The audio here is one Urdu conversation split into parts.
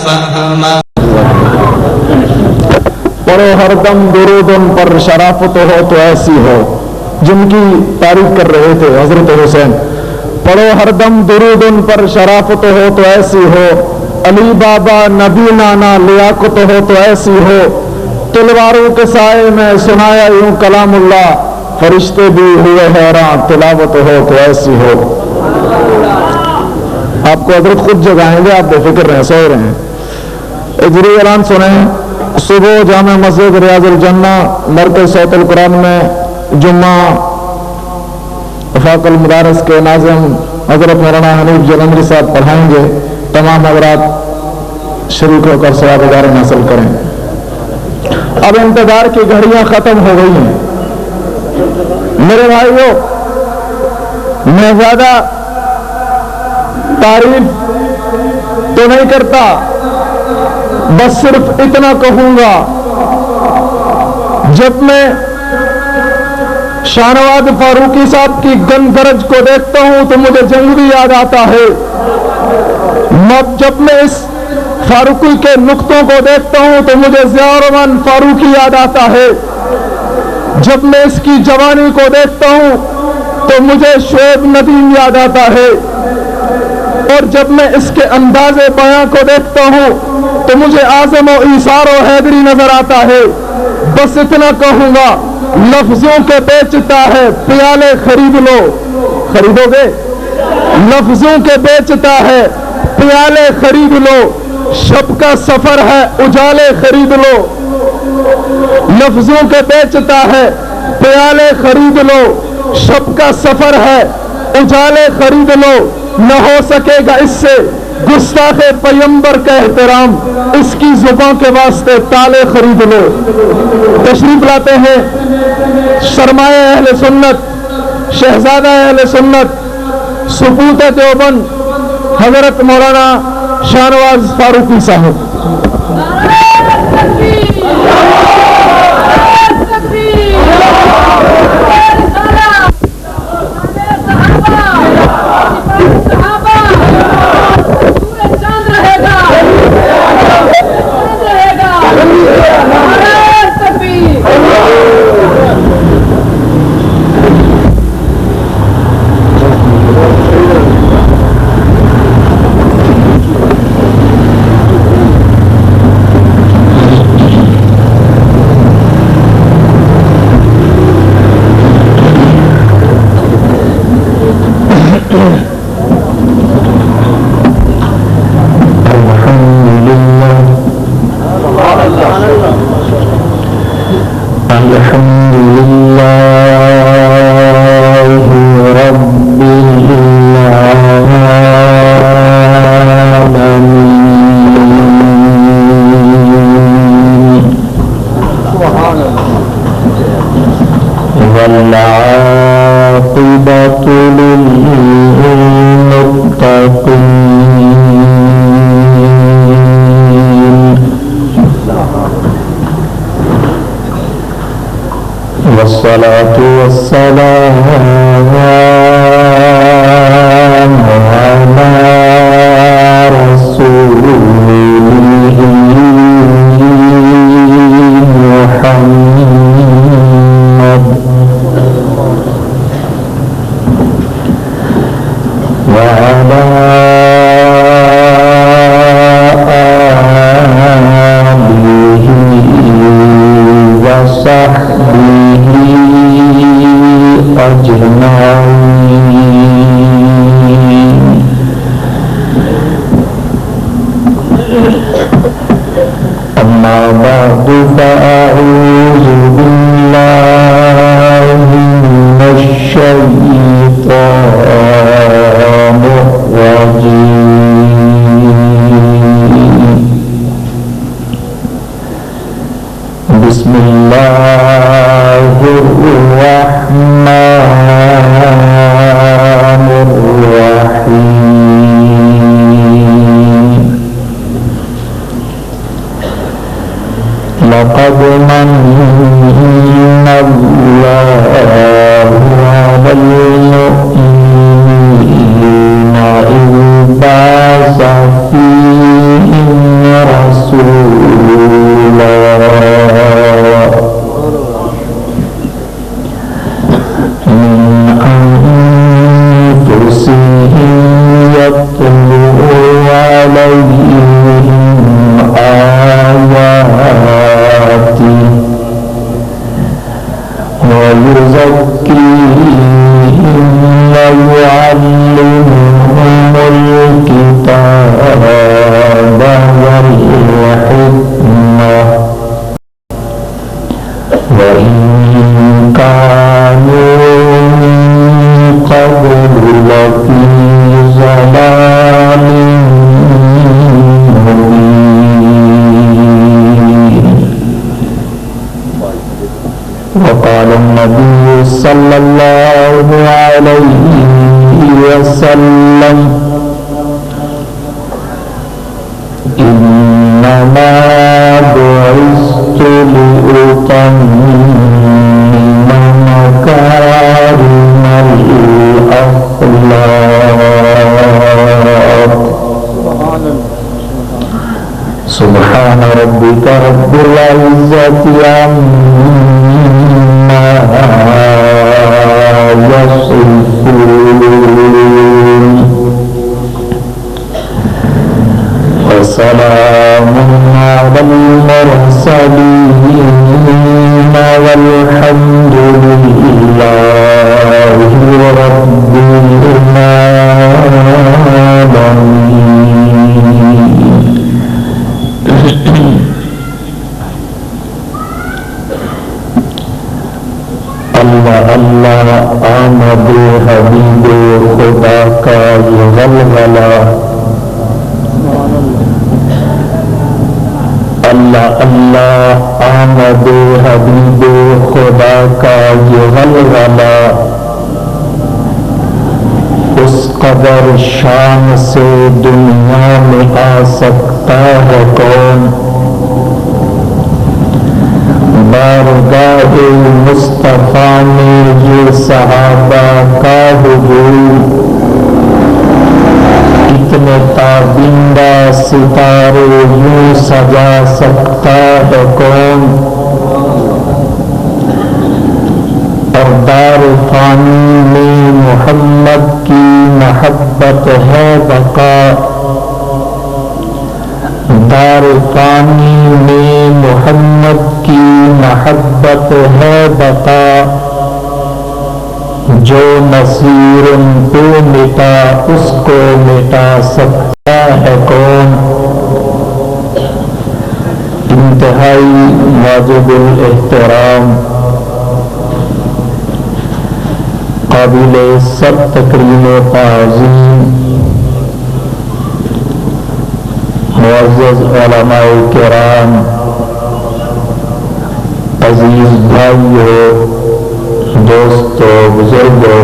فهما پڑھو ہر دم درود ان پر شرافت ہو تو ایسی ہو، جن کی تعریف کر رہے تھے حضرت حسین. پڑھو ہر دم درود ان پر شرافت ہو تو ایسی ہو، علی بابا نبی نانا لیاقت ہو تو ایسی ہو. تلواروں کے سائے میں سنایا یوں کلام اللہ، فرشتے بھی ہوئے حیران تلاوت ہو تو ایسی ہو. آپ کو حضرت خود جگائیں گے، آپ بے فکر رہیں، سو رہے ہیں. اجری اعلان سنیں. صبح جامع مسجد ریاض الجنہ مرکز صوت القرآن میں جمعہ وفاق المدارس کے ناظم حضرت مولانا حنیف جلندری صاحب پڑھائیں گے. تمام حضرات شریک ہو کر ثواب دار حاصل کریں. اب انتظار کی گھڑیاں ختم ہو گئی ہیں میرے بھائیوں. میں زیادہ تعریف تو نہیں کرتا، بس صرف اتنا کہوں گا، جب میں شاہنواز فاروقی صاحب کی گن گرج کو دیکھتا ہوں تو مجھے جنگ بھی یاد آتا ہے. جب میں اس فاروقی کے نقطوں کو دیکھتا ہوں تو مجھے ضیاء الرحمن فاروقی یاد آتا ہے. جب میں اس کی جوانی کو دیکھتا ہوں تو مجھے شعیب ندیم یاد آتا ہے. اور جب میں اس کے انداز بیاں کو دیکھتا ہوں تو مجھے اعظم و ایثار و حیدری نظر آتا ہے. بس اتنا کہوں گا، لفظوں کے بیچتا ہے پیالے خرید لو. خریدو گے؟ لفظوں کے بیچتا ہے پیالے خرید لو، شب کا سفر ہے اجالے خرید لو. لفظوں کے بیچتا ہے پیالے خرید لو، شب کا سفر ہے اجالے خرید لو. نہ ہو سکے گا اس سے گستاخ پیمبر کا احترام، اس کی زبان کے واسطے تالے خرید لو. تشریف لاتے ہیں سرمایہ اہل سنت، شہزادہ اہل سنت، سپوت دیوبند حضرت مولانا شاہنواز فاروقی صاحب. والصلاة والسلام على رسوله محمد وعلى آله وصحبه أجمعين. أما بعد فأعوذ بالله من الشيطان الرجيم. بسم الله الرحمن الرحيم. لقد من الله على المؤمنين إذ بعث فيهم آياته ويزكيهم ويعلمهم الكتاب والحكمة وإن كانوا من قبل لفي ضلال مبين. وقال النبي صلى الله عليه وسلم إنما بعثت لأتمم مكارم الأخلاق. سبحان ربك رب العزة عما يصفون وسلام على المرسلين والحمد لله رب العالمين. اللہ اللہ آمد حبیب خدا کا یہ غلغلہ، اللہ اللہ آمد حبیب خدا کا یہ غلغلہ، اس قدر شان سے دنیا میں آ سکتا ہے کون؟ بارگاہ مصطفیٰ میں یہ صحابہ کا حضور، اتنے تابندہ ستارے یوں سجا سکتا ہے کون؟ اور دار فانی میں محمد کی محبت ہے بقا، دار فانی میں محمد کی محبت ہے بقا، جو نصیر کو مٹا اس کو مٹا سکتا ہے کون؟ انتہائی واجب الاحترام، قابل سب تکریم و تعظیم معزز علماء کرام، عزیز بھائیوں، دوستو، بزرگوں،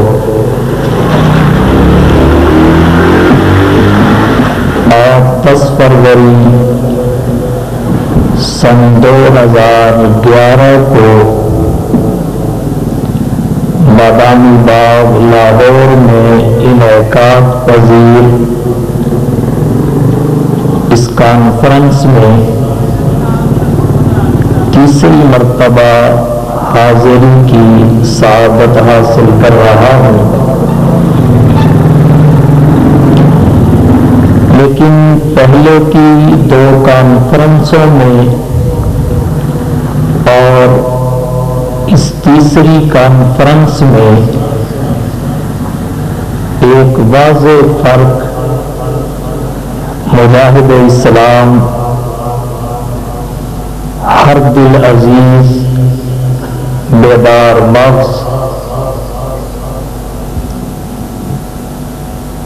آپ 10 فروری سن 2011 کو بادامی باغ لاہور میں انعقاد پذیر اس کانفرنس میں تیسری مرتبہ حاضری کی سعادت حاصل کر رہا ہوں، لیکن پہلے کی 2 کانفرنسوں میں اور اس تیسری کانفرنس میں ایک واضح فرق مجاہد اسلام، ہر دل عزیز، بیدار مغز،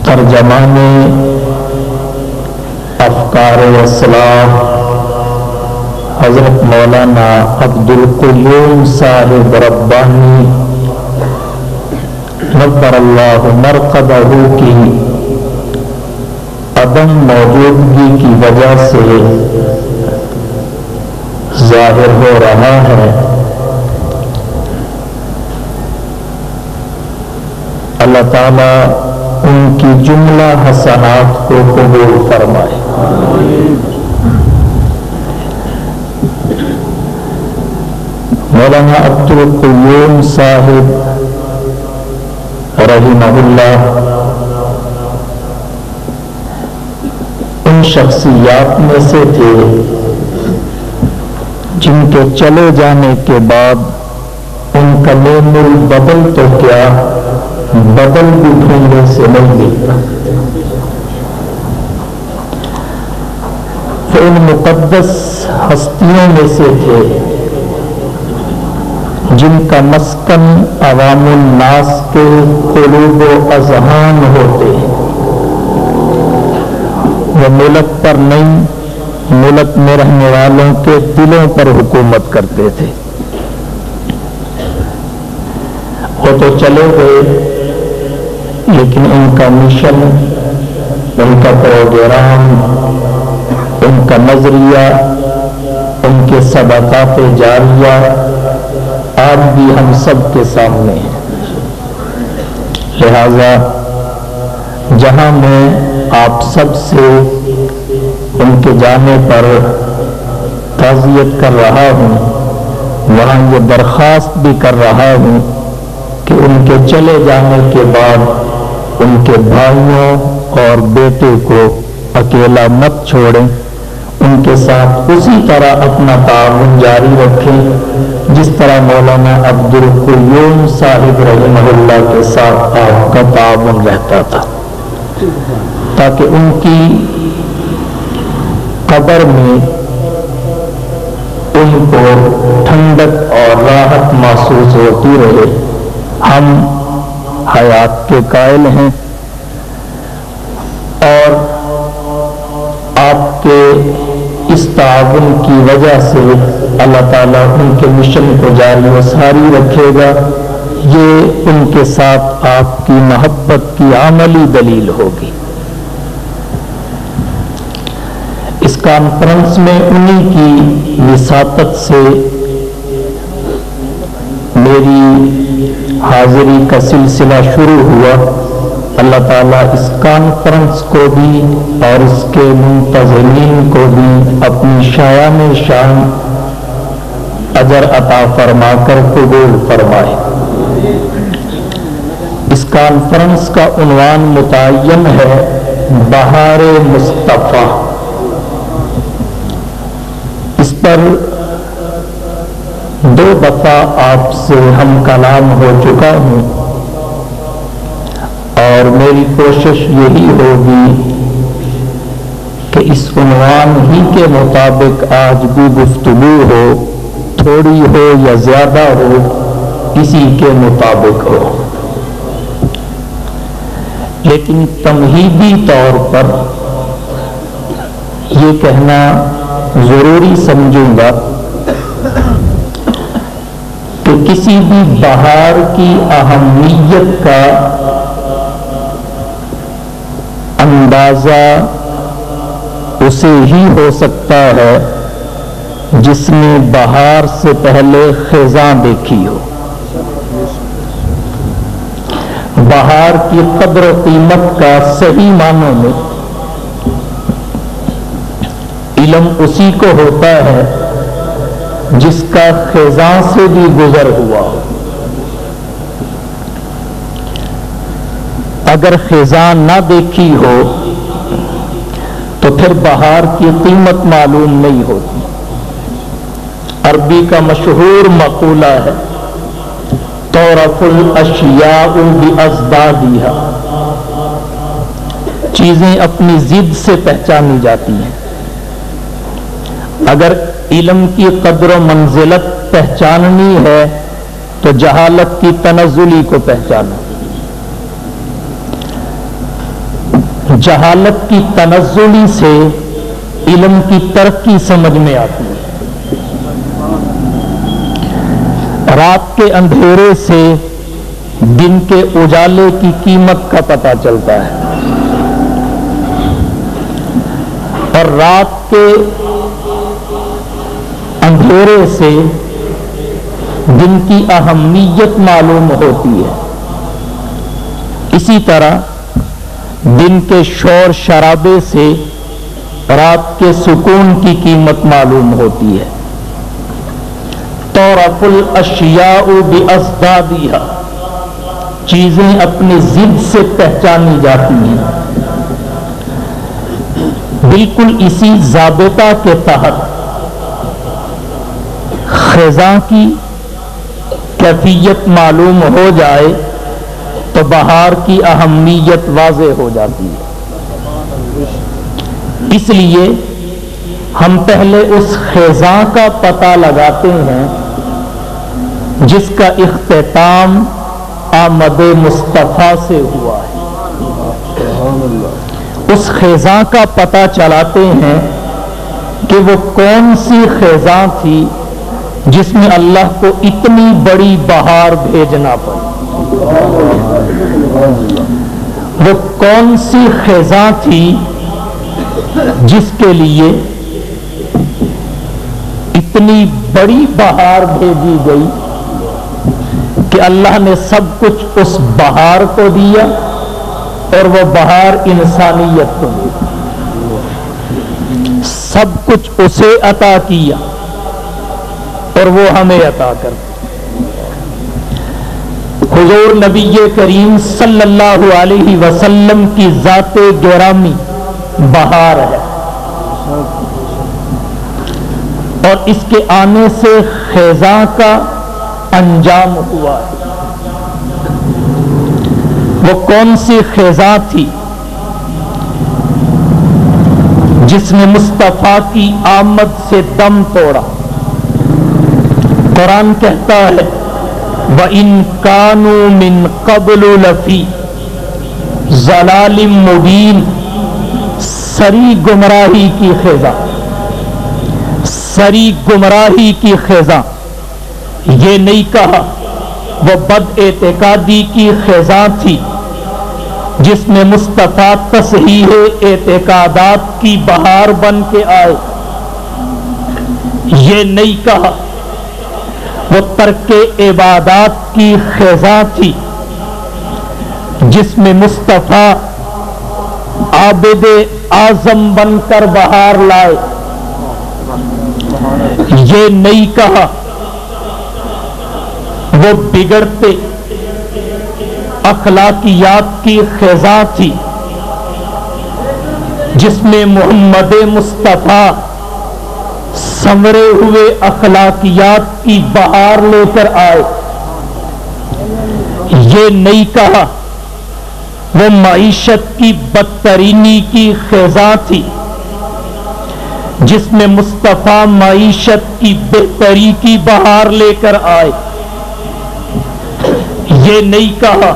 ترجمان افکار اسلاف حضرت مولانا عبدالقیوم صاحب ربانی نور اللہ مرقدہ کی عدم موجودگی کی وجہ سے ظاہر ہو رہا ہے۔ اللہ تعالیٰ ان کی جملہ حسنات کو قبول فرمائے۔ مولانا عبدالقیوم صاحب رحمہ اللہ ان شخصیات میں سے تھے جن کے چلے جانے کے بعد ان کا نیم البدل تو کیا بدل بھی ڈھونڈنے سے نہیں ملتا۔ وہ ان مقدس ہستیوں میں سے تھے جن کا مسکن عوام الناس کے قلوب و اذہان ہوتے ہیں۔ وہ ملک پر نہیں، ملک میں رہنے والوں کے دلوں پر حکومت کرتے تھے۔ وہ تو چلے گئے لیکن ان کا مشن، ان کا پروگرام، ان کا نظریہ، ان کے صدقات جاریہ آج بھی ہم سب کے سامنے ہے۔ لہذا جہاں میں آپ سب سے ان کے جانے پر تعزیت کر رہا ہوں، وہاں یہ درخواست بھی کر رہا ہوں کہ ان کے چلے جانے کے بعد ان کے بھائیوں اور بیٹے کو اکیلا مت چھوڑیں، ان کے ساتھ اسی طرح اپنا تعاون جاری رکھیں جس طرح مولانا عبدالقیوم صاحب رحمہ اللہ کے ساتھ آپ کا تعاون رہتا تھا، تاکہ ان کی قبر میں ان کو ٹھنڈک اور راحت محسوس ہوتی رہے۔ ہم حیات کے قائل ہیں اور آپ کے اس تعاون کی وجہ سے اللہ تعالیٰ ان کے مشن کو جاری و ساری رکھے گا۔ یہ ان کے ساتھ آپ کی محبت کی عملی دلیل ہوگی۔ اس کانفرنس میں انہی کی وساطت سے میری حاضری کا سلسلہ شروع ہوا۔ اللہ تعالیٰ اس کانفرنس کو بھی اور اس کے منتظمین کو بھی اپنی شایان شان اجر عطا فرما کر قبول فرمائے۔ اس کانفرنس کا عنوان متعین ہے بہار مصطفیٰ۔ اس پر 2 دفعہ آپ سے ہم کلام ہو چکا ہوں اور میری کوشش یہی ہوگی کہ اس عنوان ہی کے مطابق آج بھی گفتگو ہو، تھوڑی ہو یا زیادہ ہو، اسی کے مطابق ہو۔ لیکن تمہیدی طور پر یہ کہنا ضروری سمجھوں گا کہ کسی بھی بہار کی اہمیت کا اندازہ اسے ہی ہو سکتا ہے جس نے بہار سے پہلے خزاں دیکھی ہو۔ بہار کی قدر و قیمت کا صحیح معنوں میں علم اسی کو ہوتا ہے جس کا خزاں سے بھی گزر ہوا ہو۔ اگر خزاں نہ دیکھی ہو تو پھر بہار کی قیمت معلوم نہیں ہوتی۔ عربی کا مشہور مقولہ ہے تعرف الاشیاء بازدادها، چیزیں اپنی ضد سے پہچانی جاتی ہیں۔ اگر علم کی قدر و منزلت پہچاننی ہے تو جہالت کی تنزلی کو پہچانو۔ جہالت کی تنزلی سے علم کی ترقی سمجھ میں آتی ہے۔ رات کے اندھیرے سے دن کے اجالے کی قیمت کا پتہ چلتا ہے، اور رات کے اندھیرے سے دن کی اہمیت معلوم ہوتی ہے۔ اسی طرح دن کے شور شرابے سے رات کے سکون کی قیمت معلوم ہوتی ہے۔ تعرف الاشیاء بازدادها، چیزیں اپنی ضد سے پہچانی جاتی ہیں۔ بالکل اسی ضابطہ کے تحت خزاں کی کیفیت معلوم ہو جائے تو بہار کی اہمیت واضح ہو جاتی ہے۔ اس لیے ہم پہلے اس خزاں کا پتہ لگاتے ہیں جس کا اختتام آمد مصطفیٰ سے ہوا ہے۔ اس خزاں کا پتہ چلاتے ہیں کہ وہ کون سی خزاں تھی جس میں اللہ کو اتنی بڑی بہار بھیجنا پڑی۔ وہ کون سی خزاں تھی جس کے لیے اتنی بڑی بہار بھیجی گئی کہ اللہ نے سب کچھ اس بہار کو دیا اور وہ بہار انسانیت کو دی، سب کچھ اسے عطا کیا اور وہ ہمیں عطا کر دی۔ حضور نبی کریم صلی اللہ علیہ وسلم کی ذات گرامی بہار ہے، اور اس کے آنے سے خزاں کا انجام ہوا ہے۔ وہ کون سی خزاں تھی جس نے مصطفیٰ کی آمد سے دم توڑا؟ قرآن کہتا ہے وَإِن كَانُوا مِن قَبْلُ لَفِي ضَلَالٍ مُبِينٍ، سری گمراہی کی خزاں، سری گمراہی کی خزاں۔ یہ نہیں کہا وہ بد اعتقادی کی خزاں تھی جس میں مصطفیٰ تصحیح اعتقادات کی بہار بن کے آئے۔ یہ نہیں کہا وہ ترک عبادات کی خزاں تھی جس میں مصطفیٰ عابد اعظم بن کر بہار لائے۔ یہ نہیں کہا وہ بگڑتے اخلاقیات کی خزاں تھی جس میں محمد مصطفیٰ سنورے ہوئے اخلاقیات کی بہار لے کر آئے۔ یہ نہیں کہا وہ معیشت کی بدترینی کی خزاں تھی جس میں مصطفیٰ معیشت کی بہتری کی بہار لے کر آئے۔ یہ نہیں کہا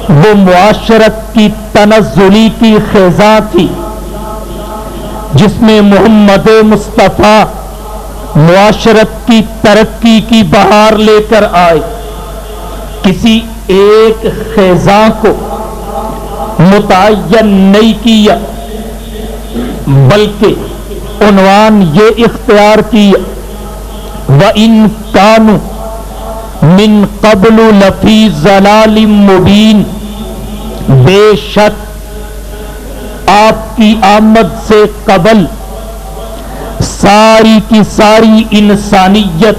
وہ معاشرت کی تنزلی کی خزاں تھی جس میں محمد مصطفیٰ معاشرت کی ترقی کی بہار لے کر آئے۔ کسی ایک خزاں کو متعین نہیں کیا بلکہ عنوان یہ اختیار کیا وَإِن كَانُوا مِن قَبْلُ لَفِي ضَلَالٍ مُبِينٍ، بے شک آپ کی آمد سے قبل ساری کی ساری انسانیت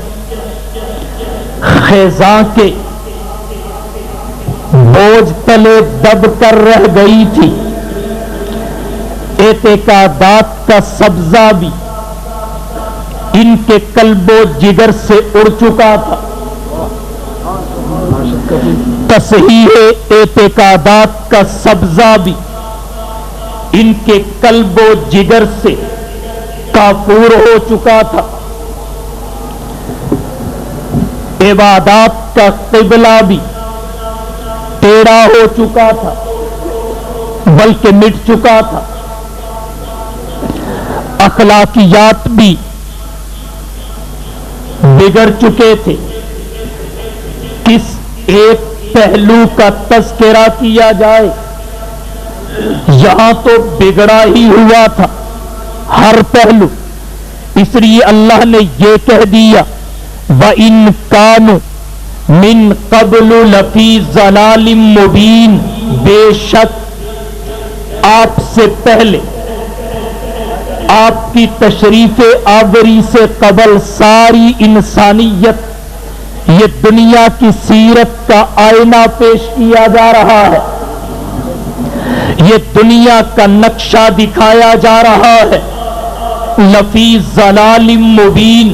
خزاں کے بوجھ تلے دب کر رہ گئی تھی۔ اعتقادات کا سبزہ بھی ان کے قلب و جگر سے اڑ چکا تھا، تصحیح اعتقادات کا سبزہ بھی ان کے قلب و جگر سے کافور ہو چکا تھا، عبادات کا قبلہ بھی ٹیڑھا ہو چکا تھا بلکہ مٹ چکا تھا، اخلاقیات بھی بگڑ چکے تھے۔ کس ایک پہلو کا تذکرہ کیا جائے؟ یہاں تو بگڑا ہی ہوا تھا ہر پہلو، اس لیے اللہ نے یہ کہہ دیا وَإِن كَانُوا مِن قَبْلُ لَفِي ضَلَالٍ مُبِينٍ، بے شک آپ سے پہلے، آپ کی تشریف آوری سے قبل ساری انسانیت یہ دنیا کی سیرت کا آئینہ پیش کیا جا رہا ہے۔ یہ دنیا کا نقشہ دکھایا جا رہا ہے، لفی ضلال مبین،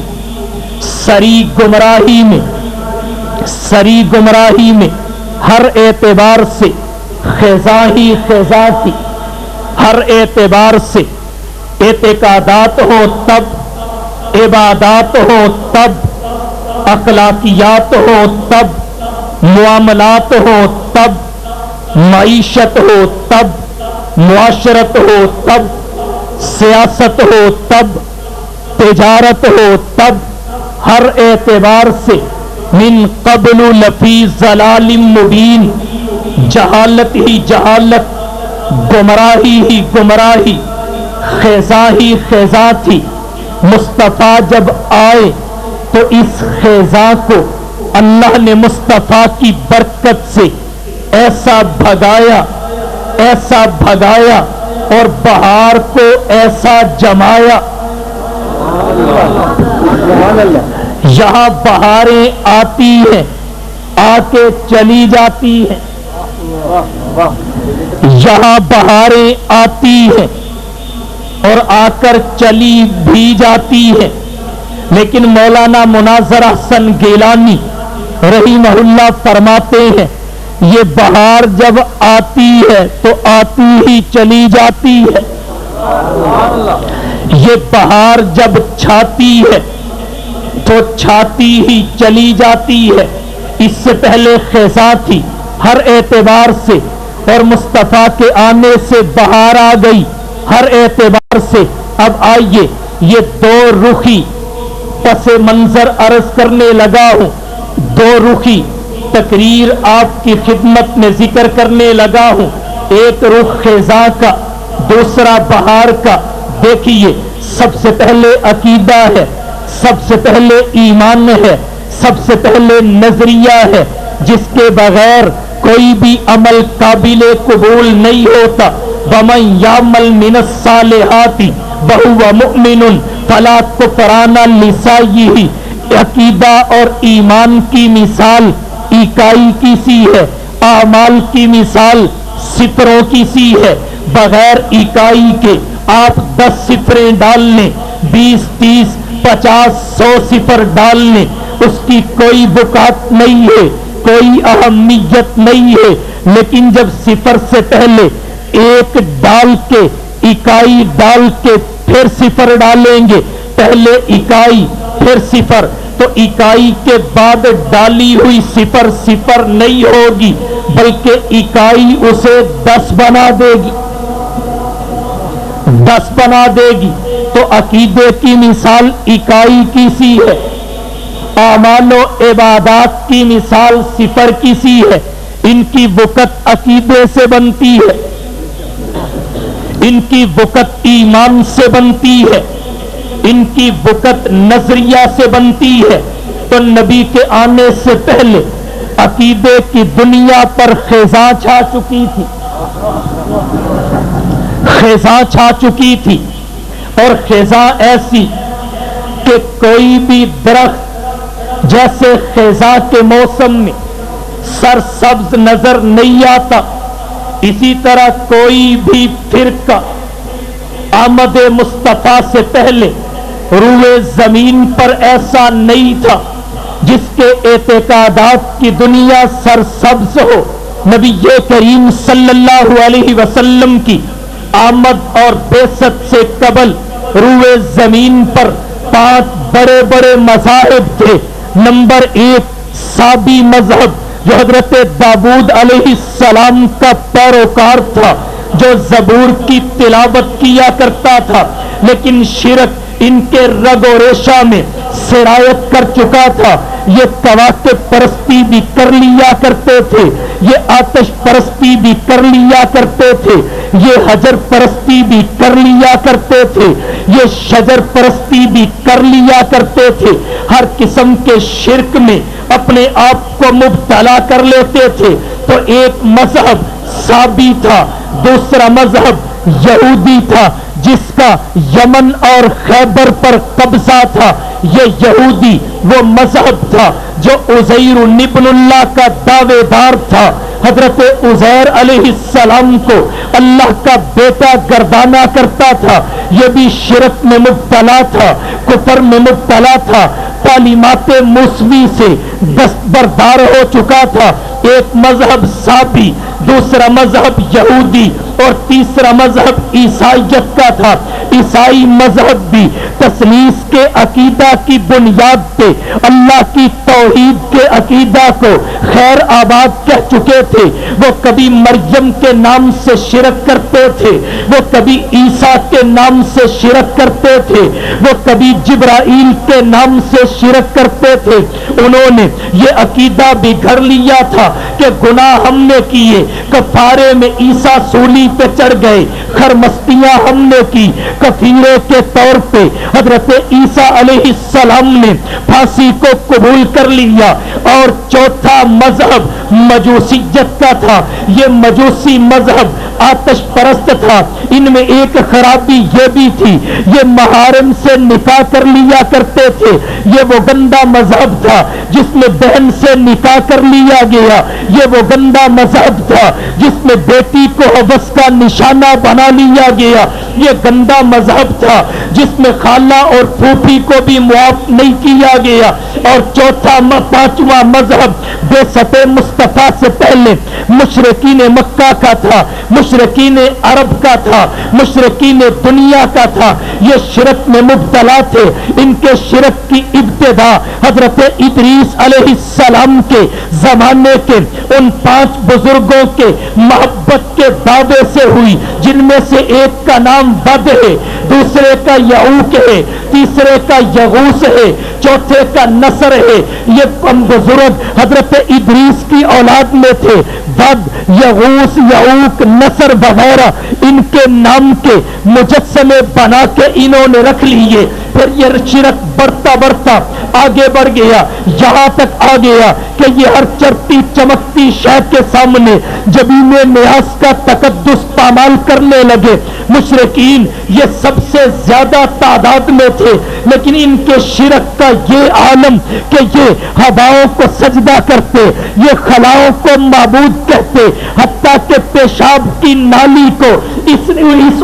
سری گمراہی میں ہر اعتبار سے خزاں ہی خزاں تھی، ہر اعتبار سے اعتقادات ہو تب، عبادات ہو تب، اخلاقیات ہو تب، معاملات ہو تب، معیشت ہو تب، معاشرت ہو تب، سیاست ہو تب، تجارت ہو تب، ہر اعتبار سے من قبل لفی ضلال مبین، جہالت ہی جہالت، گمراہی ہی گمراہی، خزاں ہی خزاں تھی۔ مصطفیٰ جب آئے تو اس خزاں کو اللہ نے مصطفیٰ کی برکت سے ایسا بھگایا اور بہار کو ایسا جمایا۔ یہاں بہاریں آتی ہیں، آ کے چلی جاتی ہیں، یہاں بہاریں آتی ہیں اور آ کر چلی بھی جاتی ہیں، لیکن مولانا مناظر احسن گیلانی رحمہ اللہ فرماتے ہیں یہ بہار جب آتی ہے تو آتی ہی چلی جاتی ہے، یہ بہار جب چھاتی ہے تو چھاتی ہی چلی جاتی ہے۔ اس سے پہلے خزاں تھی ہر اعتبار سے، اور مصطفیٰ کے آنے سے بہار آ گئی ہر اعتبار سے۔ اب آئیے یہ دو رخی پس منظر عرض کرنے لگا ہوں، دو رخی تقریر آپ کی خدمت میں ذکر کرنے لگا ہوں، ایک رخ خزاں کا، دوسرا بہار کا۔ دیکھیے سب سے پہلے عقیدہ ہے، سب سے پہلے ایمان ہے، سب سے پہلے نظریہ ہے، جس کے بغیر کوئی بھی عمل قابل قبول نہیں ہوتا۔ وَمَن يَعْمَلْ مِنَ الصَّالِحَاتِ وَهُوَ مُؤْمِنٌ فَلَا كُفْرَانَ لِسَعْيِهِ۔ عقیدہ اور ایمان کی مثال اکائی کی سی ہے، اعمال کی مثال صفروں کی سی ہے۔ بغیر اکائی کے آپ 10 صفریں ڈال لیں، 20 30 50 100 صفر ڈال لیں، اس کی کوئی بکات نہیں ہے، کوئی اہمیت نہیں ہے۔ لیکن جب صفر سے پہلے ایک ڈال کے، اکائی ڈال کے پھر صفر ڈالیں گے، پہلے اکائی پھر صفر، تو اکائی کے بعد ڈالی ہوئی صفر صفر نہیں ہوگی، بلکہ اکائی اسے 10 بنا دے گی، 10 بنا دے گی۔ تو عقیدے کی مثال اکائی کی سی ہے، اعمال و عبادات کی مثال صفر کی سی ہے۔ ان کی وقت عقیدے سے بنتی ہے، ان کی وقت ایمان سے بنتی ہے، ان کی وقت نظریہ سے بنتی ہے۔ تو نبی کے آنے سے پہلے عقیدے کی دنیا پر خزاں چھا چکی تھی، خزاں چھا چکی تھی، اور خزاں ایسی کہ کوئی بھی درخت جیسے خزاں کے موسم میں سرسبز نظر نہیں آتا، اسی طرح کوئی بھی فرقہ آمد مصطفیٰ سے پہلے روئے زمین پر ایسا نہیں تھا جس کے اعتقادات کی دنیا سرسبز ہو۔ نبی کریم صلی اللہ علیہ وسلم کی آمد اور بعثت سے قبل روئے زمین پر 5 بڑے بڑے مذاہب تھے۔ نمبر 1 صابی مذہب، جو حضرت داؤد علیہ السلام کا پیروکار تھا، جو زبور کی تلاوت کیا کرتا تھا، لیکن شرک ان کے رگ و ریشہ میں سرایت کر چکا تھا۔ یہ کواکب پرستی بھی کر لیا کرتے تھے، یہ آتش پرستی بھی کر لیا کرتے تھے، یہ حجر پرستی بھی کر لیا کرتے تھے، یہ شجر پرستی بھی کر لیا کرتے تھے۔ ہر قسم کے شرک میں اپنے آپ کو مبتلا کر لیتے تھے۔ تو ایک مذہب صابی تھا، دوسرا مذہب یہودی تھا، جس کا یمن اور خیبر پر قبضہ تھا۔ یہ یہودی وہ مذہب تھا جو عزیر ابن اللہ کا دعوے دار تھا، حضرت عزیر علیہ السلام کو اللہ کا بیٹا گردانا کرتا تھا، یہ بھی شرک میں مبتلا تھا، کفر میں مبتلا تھا، تعلیمات موسوی سے دستبردار ہو چکا تھا۔ ایک مذہب صابی، دوسرا مذہب یہودی اور تیسرا مذہب عیسائیت کا تھا۔ عیسائی مذہب بھی تثلیث کے عقیدہ کی بنیاد پہ اللہ کی توحید کے عقیدہ کو خیر آباد کہہ چکے تھے۔ وہ کبھی مریم کے نام سے شرک کرتے تھے، وہ کبھی عیسیٰ کے نام سے شرک کرتے تھے، وہ کبھی جبرائیل کے نام سے شرک کرتے تھے۔ انہوں نے یہ عقیدہ بھی گھڑ لیا تھا کہ گناہ ہم نے کیے، کفارے میں عیسیٰ سولی پہ چڑھ گئے، خرمستیاں ہم نے کی، کفیرے کے طور پہ حضرت عیسیٰ علیہ السلام نے پھانسی کو قبول کر لیا۔ اور چوتھا مذہب مجوسیت کا تھا۔ یہ مجوسی مذہب آتش پرست تھا۔ ان میں ایک خرابی یہ بھی تھی، یہ محارم سے نکاح کر لیا کرتے تھے۔ یہ وہ گندا مذہب تھا جس میں بہن سے نکاح کر لیا گیا۔ یہ وہ گندا مذہب تھا جس میں بیٹی کو حوث کا نشانہ بنا لیا گیا۔ یہ گندا مذہب تھا جس میں خالہ اور پھوپھی کو بھی معاف نہیں کیا گیا۔ اور چوتھا پانچواں مذہب بعثت مصطفیٰ سے پہلے مشرکین مکہ کا تھا، مشرکین عرب کا تھا، مشرکین دنیا کا تھا۔ یہ شرک میں مبتلا تھے۔ ان کے شرک کی ابتدا حضرت ادریس علیہ السلام کے زمانے کے ان 5 بزرگوں کے محبت کے دعوے سے ہوئی، جن میں سے ایک کا نام ود ہے، دوسرے کا یعوق ہے، تیسرے کا یغوث ہے، چوتھے کا نصر ہے۔ یہ بزرگ حضرت ادریس کی اولاد میں تھے۔ ود، یغوث، یعوق، نصر وغیرہ ان کے نام کے مجسمے بنا کے انہوں نے رکھ لیے۔ پھر یہ شرک بڑھتا بڑھتا آگے بڑھ گیا، یہاں تک آ گیا کہ یہ ہر چرتی چمکتی شے کے سامنے جبین نیاز کا تقدس پامال کرنے لگے۔ مشرکین یہ سب سے زیادہ تعداد میں تھے، لیکن ان کے شرک کا یہ عالم کہ یہ ہواؤں کو سجدہ کرتے، یہ خلاؤں کو معبود کہتے، حتیٰ کہ پیشاب کی نالی کو اس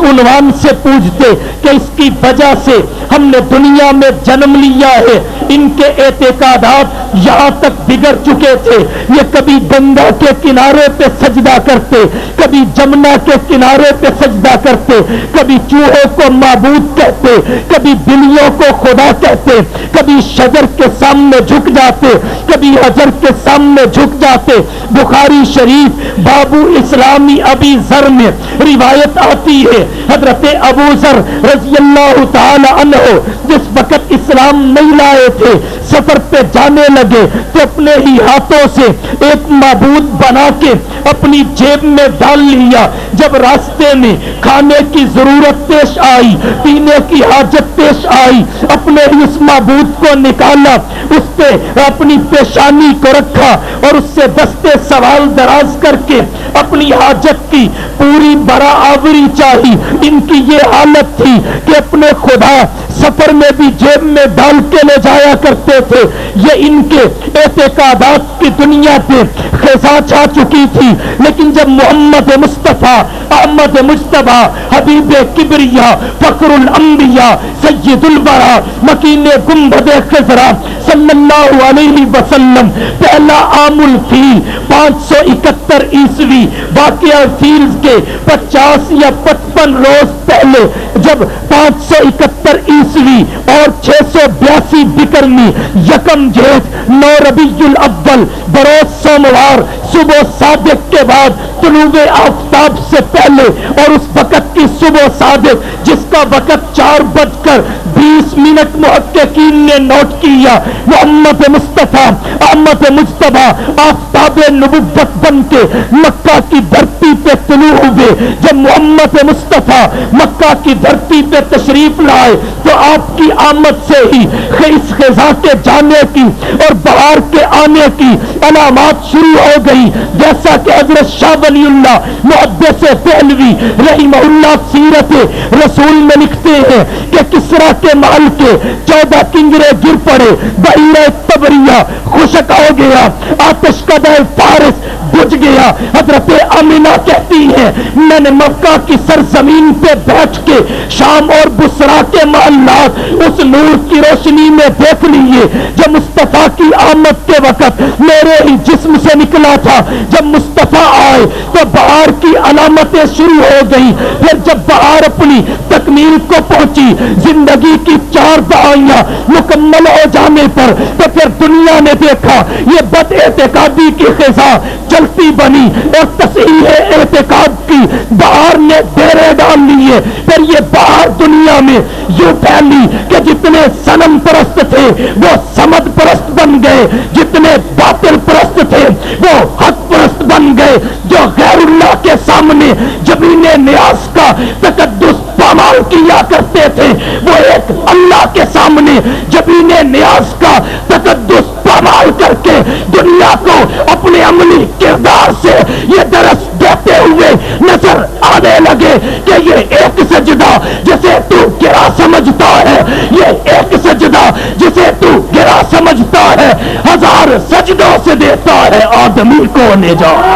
عنوان سے پوجتے کہ اس کی وجہ سے ہم نے دنیا میں جنم لیا ہے۔ ان کے اعتقادات یہاں تک بگڑ چکے تھے۔ یہ کبھی گنگا کے کنارے پہ سجدہ کرتے، کبھی جمنا کے کنارے پہ سجدہ کرتے، کبھی چوہے کو معبود کہتے، کبھی بلیوں کو خدا کہتے، کبھی شجر کے سامنے جھک جاتے، کبھی حجر کے سامنے جھک جاتے۔ بخاری شریف بابو اسلامی ابی ذر میں روایت آتی ہے، حضرت ابو ذر رضی اللہ تعالی عنہ جس وقت اسلام نہیں لائے تھے، سفر پہ جانے لگے تو اپنے ہی ہاتھوں سے ایک معبود بنا کے اپنی جیب میں ڈال لیا۔ جب راستے میں کھانے کی ضرورت پیش آئی، پینے کی حاجت پیش آئی، اپنے ہی اس معبود کو نکالا، اس پہ اپنی پیشانی کو رکھا اور اس سے دستے سوال دراز کر کے اپنی حاجت کی پوری برآوری چاہی۔ ان کی یہ حالت تھی کہ اپنے خدا سفر میں بھی جیب میں ڈال کے لے جایا کرتے تھے۔ یہ ان کے اعتقادات کی دنیا پہ خزاں چھا چکی تھی، لیکن جب محمد مصطفیٰ احمد مجتبیٰ حبیب کبریا فخر الانبیاء سید الورا مکین گنبد خضرا صلی اللہ علیہ وسلم پہلا عام الفیل 571 عیسوی واقعہ فیل کے 50 یا 55 روز پہلے جب 571 عیسوی اور 682 بکرمی یکم جیٹھ 9 ربیع الاول بروز سوموار صبح صادق کے بعد طلوع آفتاب سے پہلے اور اس وقت کی صبح صادق جس کا وقت 4:20 محققین نے نوٹ کیا، محمد مصطفیٰ احمد مجتبیٰ آفتاب نبوت بن کے مکہ کی دھرتی پہ طلوع ہوئے۔ جب محمد مصطفیٰ مکہ کی دھرتی پہ تشریف لائے تو آپ کی آمد سے ہی اس خزاں کے جانے کی اور بہار کے آنے کی علامات شروع ہو گئی، جیسا کہ حضرت شاہ ولی اللہ محدث دہلوی رحمہ اللہ سیرت رسول میں لکھتے ہیں کہ کسرا کے محل کے 14 کنگرے گر پڑے، بحیرہ تبریہ خشک ہو گیا، آتش کدہ فارس بجھ پہنچ گیا. حضرت آمینہ کہتی ہیں میں نے مکہ کی سرزمین پہ بیٹھ کے شام اور بصرہ کے محلات اس نور کی روشنی میں دیکھ لیے. جب مصطفیٰ کی آمد کے وقت میرے ہی جسم سے نکلا تھا. جب مصطفیٰ آئے تو بہار کی علامتیں شروع ہو گئی. پھر جب بہار اپنی تکمیل کو پہنچی, زندگی کی 4 دہائیاں مکمل ہو جانے پر, تو پھر دنیا نے دیکھا یہ بد اعتقادی کی خزاں چلتی بنی اور تصحیح اعتقاد کی بہار نے ڈیرے ڈال لیے. پھر یہ بہار دنیا میں یوں پھیلی کہ جتنے صنم پرست تھے وہ صمد پرست بن گئے, جتنے باطل پرست تھے وہ حق پرست بن گئے. جو غیر اللہ کے سامنے جبین نیاز کا تقدس پامال کیا کرتے تھے وہ ایک اللہ کے سامنے جبین نیاز کا تقدس پامال کر کے دنیا کو اپنے عملی کردار سے یہ درس دیتے ہوئے نظر آنے لگے کہ یہ ایک سجدہ جسے تو گرا سمجھتا ہے, یہ ایک سجدہ جسے تو گرا سمجھتا ہے 1000 سجدوں سے دیتا ہے آدمی کو نجات.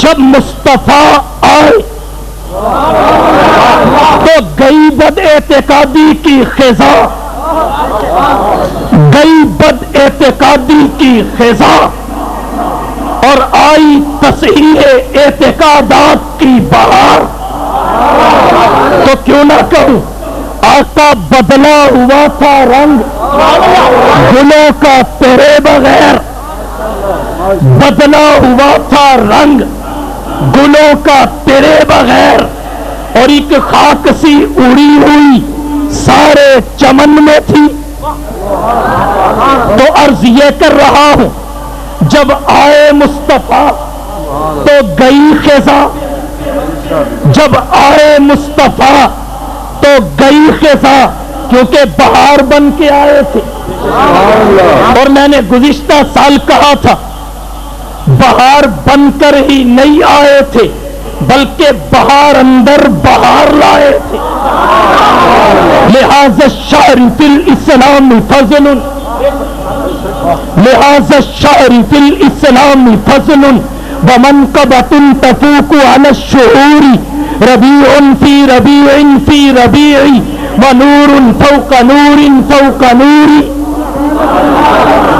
جب مصطفیٰ آئے تو گئی بد اعتقادی کی خزاں, گئی بد اعتقادی کی خزاں اور آئی تصحیح اعتقادات کی بہار. تو کیوں نہ کہوں آقا بدلا ہوا تھا رنگ گلوں کا تیرے بغیر, بدلا ہوا تھا رنگ گلوں کا تیرے بغیر, اور ایک خاک سی اڑی ہوئی سارے چمن میں تھی. تو عرض یہ کر رہا ہوں جب آئے مصطفیٰ تو گئی خزاں, جب آئے مصطفیٰ تو گئی خزاں, کیونکہ بہار بن کے آئے تھے. اور میں نے گزشتہ سال کہا تھا بہار بن کر ہی نہیں آئے تھے بلکہ بہار اندر بہار لائے تھے. لہذا الشعر فی الاسلام فضل, لہذا الشعر فی الاسلام فضل ومنقبۃ تفوق علی الشعور, ربیع فی ربیع فی ربیع ونور فوق نور فوق نور.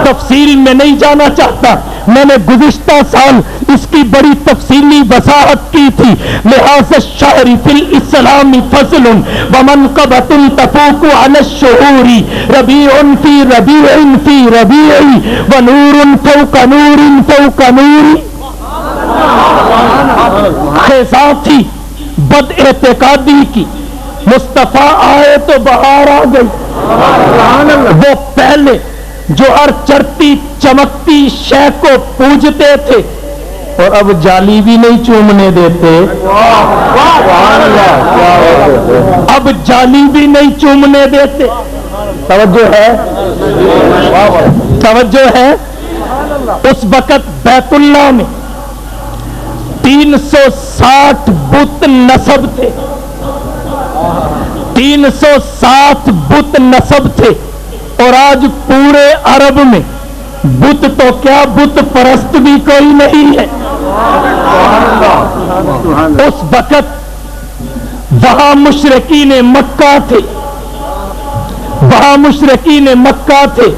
تفصیل میں نہیں جانا چاہتا, میں نے گزشتہ سال اس کی بڑی تفصیلی وضاحت کی تھی. لہذا الشعر فی الاسلام فضل ومنقبۃ تفوق علی الشعور, ربیع فی ربیع فی ربیع ونور فوق نور فوق نور. خزاں تھی بد اعتقادی کی, مصطفیٰ آئے تو بہار آ گئی. وہ پہلے جو ہر چرتی چمکتی شے کو پوجتے تھے اور اب جالی بھی نہیں چومنے دیتے, اب جالی بھی نہیں چومنے دیتے. توجہ ہے, توجہ ہے. اس وقت بیت اللہ میں 360 بت نصب تھے, 360 بت نصب تھے. اور آج پورے عرب میں بت تو کیا بت پرست بھی کوئی نہیں ہے. اس وقت وہاں مشرکین مکہ تھے, وہاں مشرکین مکہ تھے,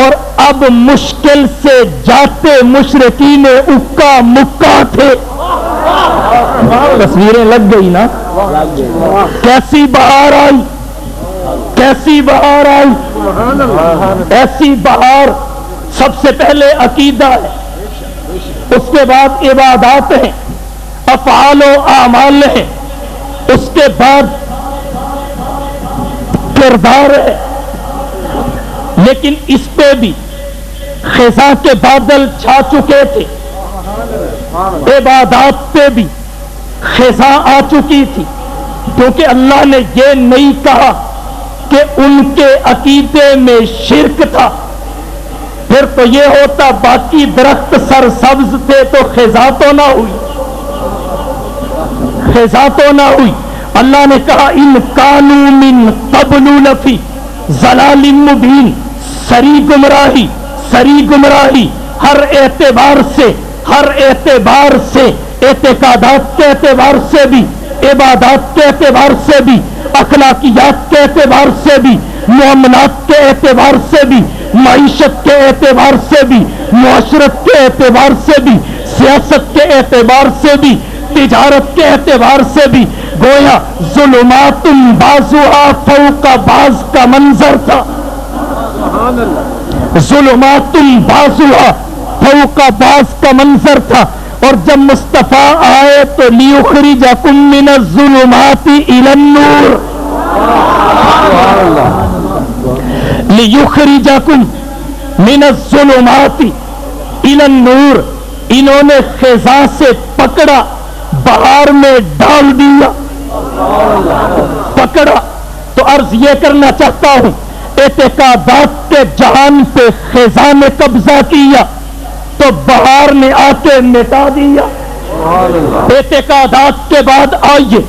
اور اب مشکل سے جاتے مشرکین اکا مکہ تھے. تصویریں لگ گئی نا, کیسی بہار آئی, کیسی بہار آئی. ایسی بہار سب سے پہلے عقیدہ ہے, اس کے بعد عبادات ہیں, افعال و اعمال ہیں, اس کے بعد کردار ہے. لیکن اس پہ بھی خزاں کے بادل چھا چکے تھے, عبادات پہ بھی خزاں آ چکی تھی, کیونکہ اللہ نے یہ نہیں کہا کہ ان کے عقیدے میں شرک تھا، پھر تو یہ ہوتا باقی درخت سرسبز تھے تو خزاں تو نہ ہوئی، خزاں تو نہ ہوئی۔ اللہ نے کہا ان کانوا من قبل لفی ضلال مبین، سری گمراہی، سری گمراہی، ہر اعتبار سے، ہر اعتبار سے، اعتقادات کے اعتبار سے بھی، عبادات کے اعتبار سے بھی، اخلاقیات کے اعتبار سے بھی، معاملات کے اعتبار سے بھی، معیشت کے اعتبار سے بھی، معاشرت کے اعتبار سے بھی، سیاست کے اعتبار سے بھی، تجارت کے اعتبار سے بھی، گویا ظلمات بعضها فوق بعض کا منظر تھا، ظلمات بعضها فوق بعض کا منظر تھا۔ اور جب مصطفیٰ آئے تو لیخرجکم من الظلمات الی النور، لیخرجکم من الظلمات الی النور، انہوں نے خزاں سے پکڑا، بہار میں ڈال دیا، پکڑا۔ تو عرض یہ کرنا چاہتا ہوں، اعتقادات کے جہان پہ خزاں نے قبضہ کیا تو بہار نے آ کے مٹا دیا۔ اعتقادات کے بعد آئیے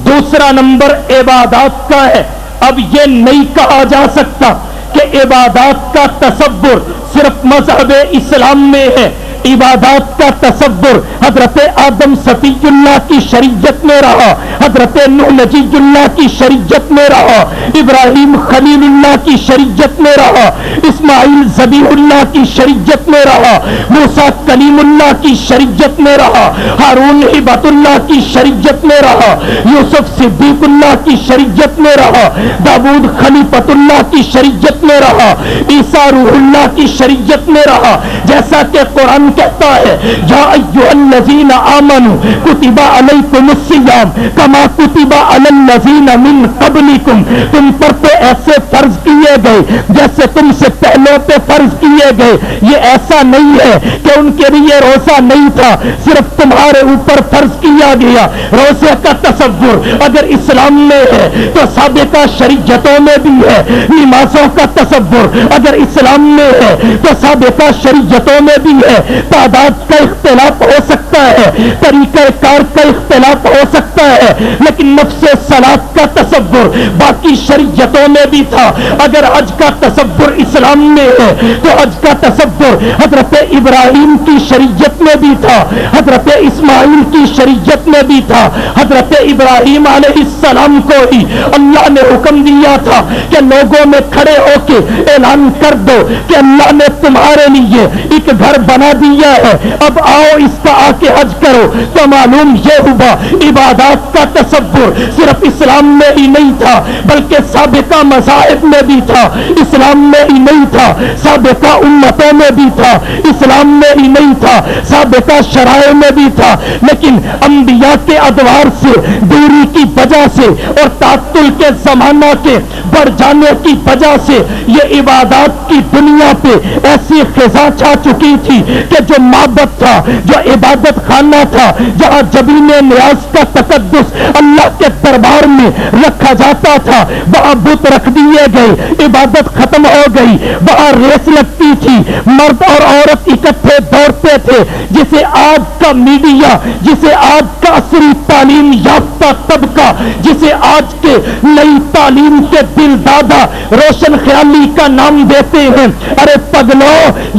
دوسرا نمبر عبادات کا ہے۔ اب یہ نہیں کہا جا سکتا کہ عبادات کا تصور صرف مذہب اسلام میں ہے، عبادات کا تصور حضرت آدم صفی اللہ کی شریعت میں رہا، حضرت نوح نجی اللہ کی شریعت میں رہا، ابراہیم خلیل اللہ کی شریعت میں رہا، اسماعیل ذبیح اللہ کی شریعت میں رہا، موسیٰ کلیم اللہ کی شریعت میں رہا، ہارون ہبت اللہ کی شریعت میں رہا، یوسف صدیق اللہ کی شریعت میں رہا، داؤد خلیفت اللہ کی شریعت میں رہا، عیسیٰ روح اللہ کی شریعت میں رہا۔ جیسا کہ قرآن کہتا ہے یا ایھا الذین آمنوا کتب علیکم الصیام کما کتب علی الذین من قبلکم، تم پر تو ایسے فرض کیے گئے جیسے تم سے پہلے پہ فرض کیے گئے۔ یہ ایسا نہیں ہے کہ ان کے لیے روزہ نہیں تھا، صرف تمہارے اوپر فرض کیا گیا۔ روزے کا تصور اگر اسلام میں ہے تو سابقہ شریعتوں میں بھی ہے، نمازوں کا تصور اگر اسلام میں ہے تو سابقہ شریعتوں میں بھی ہے۔ تعداد کا اختلاف ہو سکتا ہے، طریقہ کار کا اختلاف ہو سکتا ہے، لیکن نفس صلاۃ کا تصور باقی شریعتوں میں بھی تھا۔ اگر حج کا تصور اسلام میں ہے تو حج کا تصور حضرت ابراہیم کی شریعت میں بھی تھا، حضرت اسماعیل کی شریعت میں بھی تھا۔ حضرت ابراہیم علیہ السلام کو ہی اللہ نے حکم دیا تھا کہ لوگوں میں کھڑے ہو کے اعلان کر دو کہ اللہ نے تمہارے لیے ایک گھر بنا دیا ہے، اب آؤ اس کا آ کے حج کرو۔ تو معلوم یہ ہوا عبادات کا تصور صرف اسلام میں ہی نہیں تھا بلکہ سابقہ مذاہب میں بھی تھا، اسلام میں ہی نہیں تھا، سابقہ امتوں میں بھی تھا، اسلام میں ہی نہیں تھا، سابقہ شرائع میں بھی تھا۔ لیکن انبیاء کے ادوار سے دوری کی وجہ سے اور تعطل کے زمانہ کے بڑھ جانے کی وجہ سے یہ عبادات کی دنیا پہ ایسی خزاں چھا چکی تھی کہ جو معبد تھا، جو عبادت خانہ تھا، جہاں جبین نیاز کا تقدس اللہ کے دربار میں رکھا جاتا تھا، وہاں بت رکھ دیے گئے، عبادت ختم ہو گئی۔ وہاں ریس لگتی تھی، مرد اور عورت اکٹھے دوڑتے تھے، جسے آج کا میڈیا، جسے آج کا عصری تعلیم یافتہ طبقہ، جسے آج کے نئی تعلیم کے دل دادا روشن خیالی کا نام دیتے ہیں۔ ارے پگلو،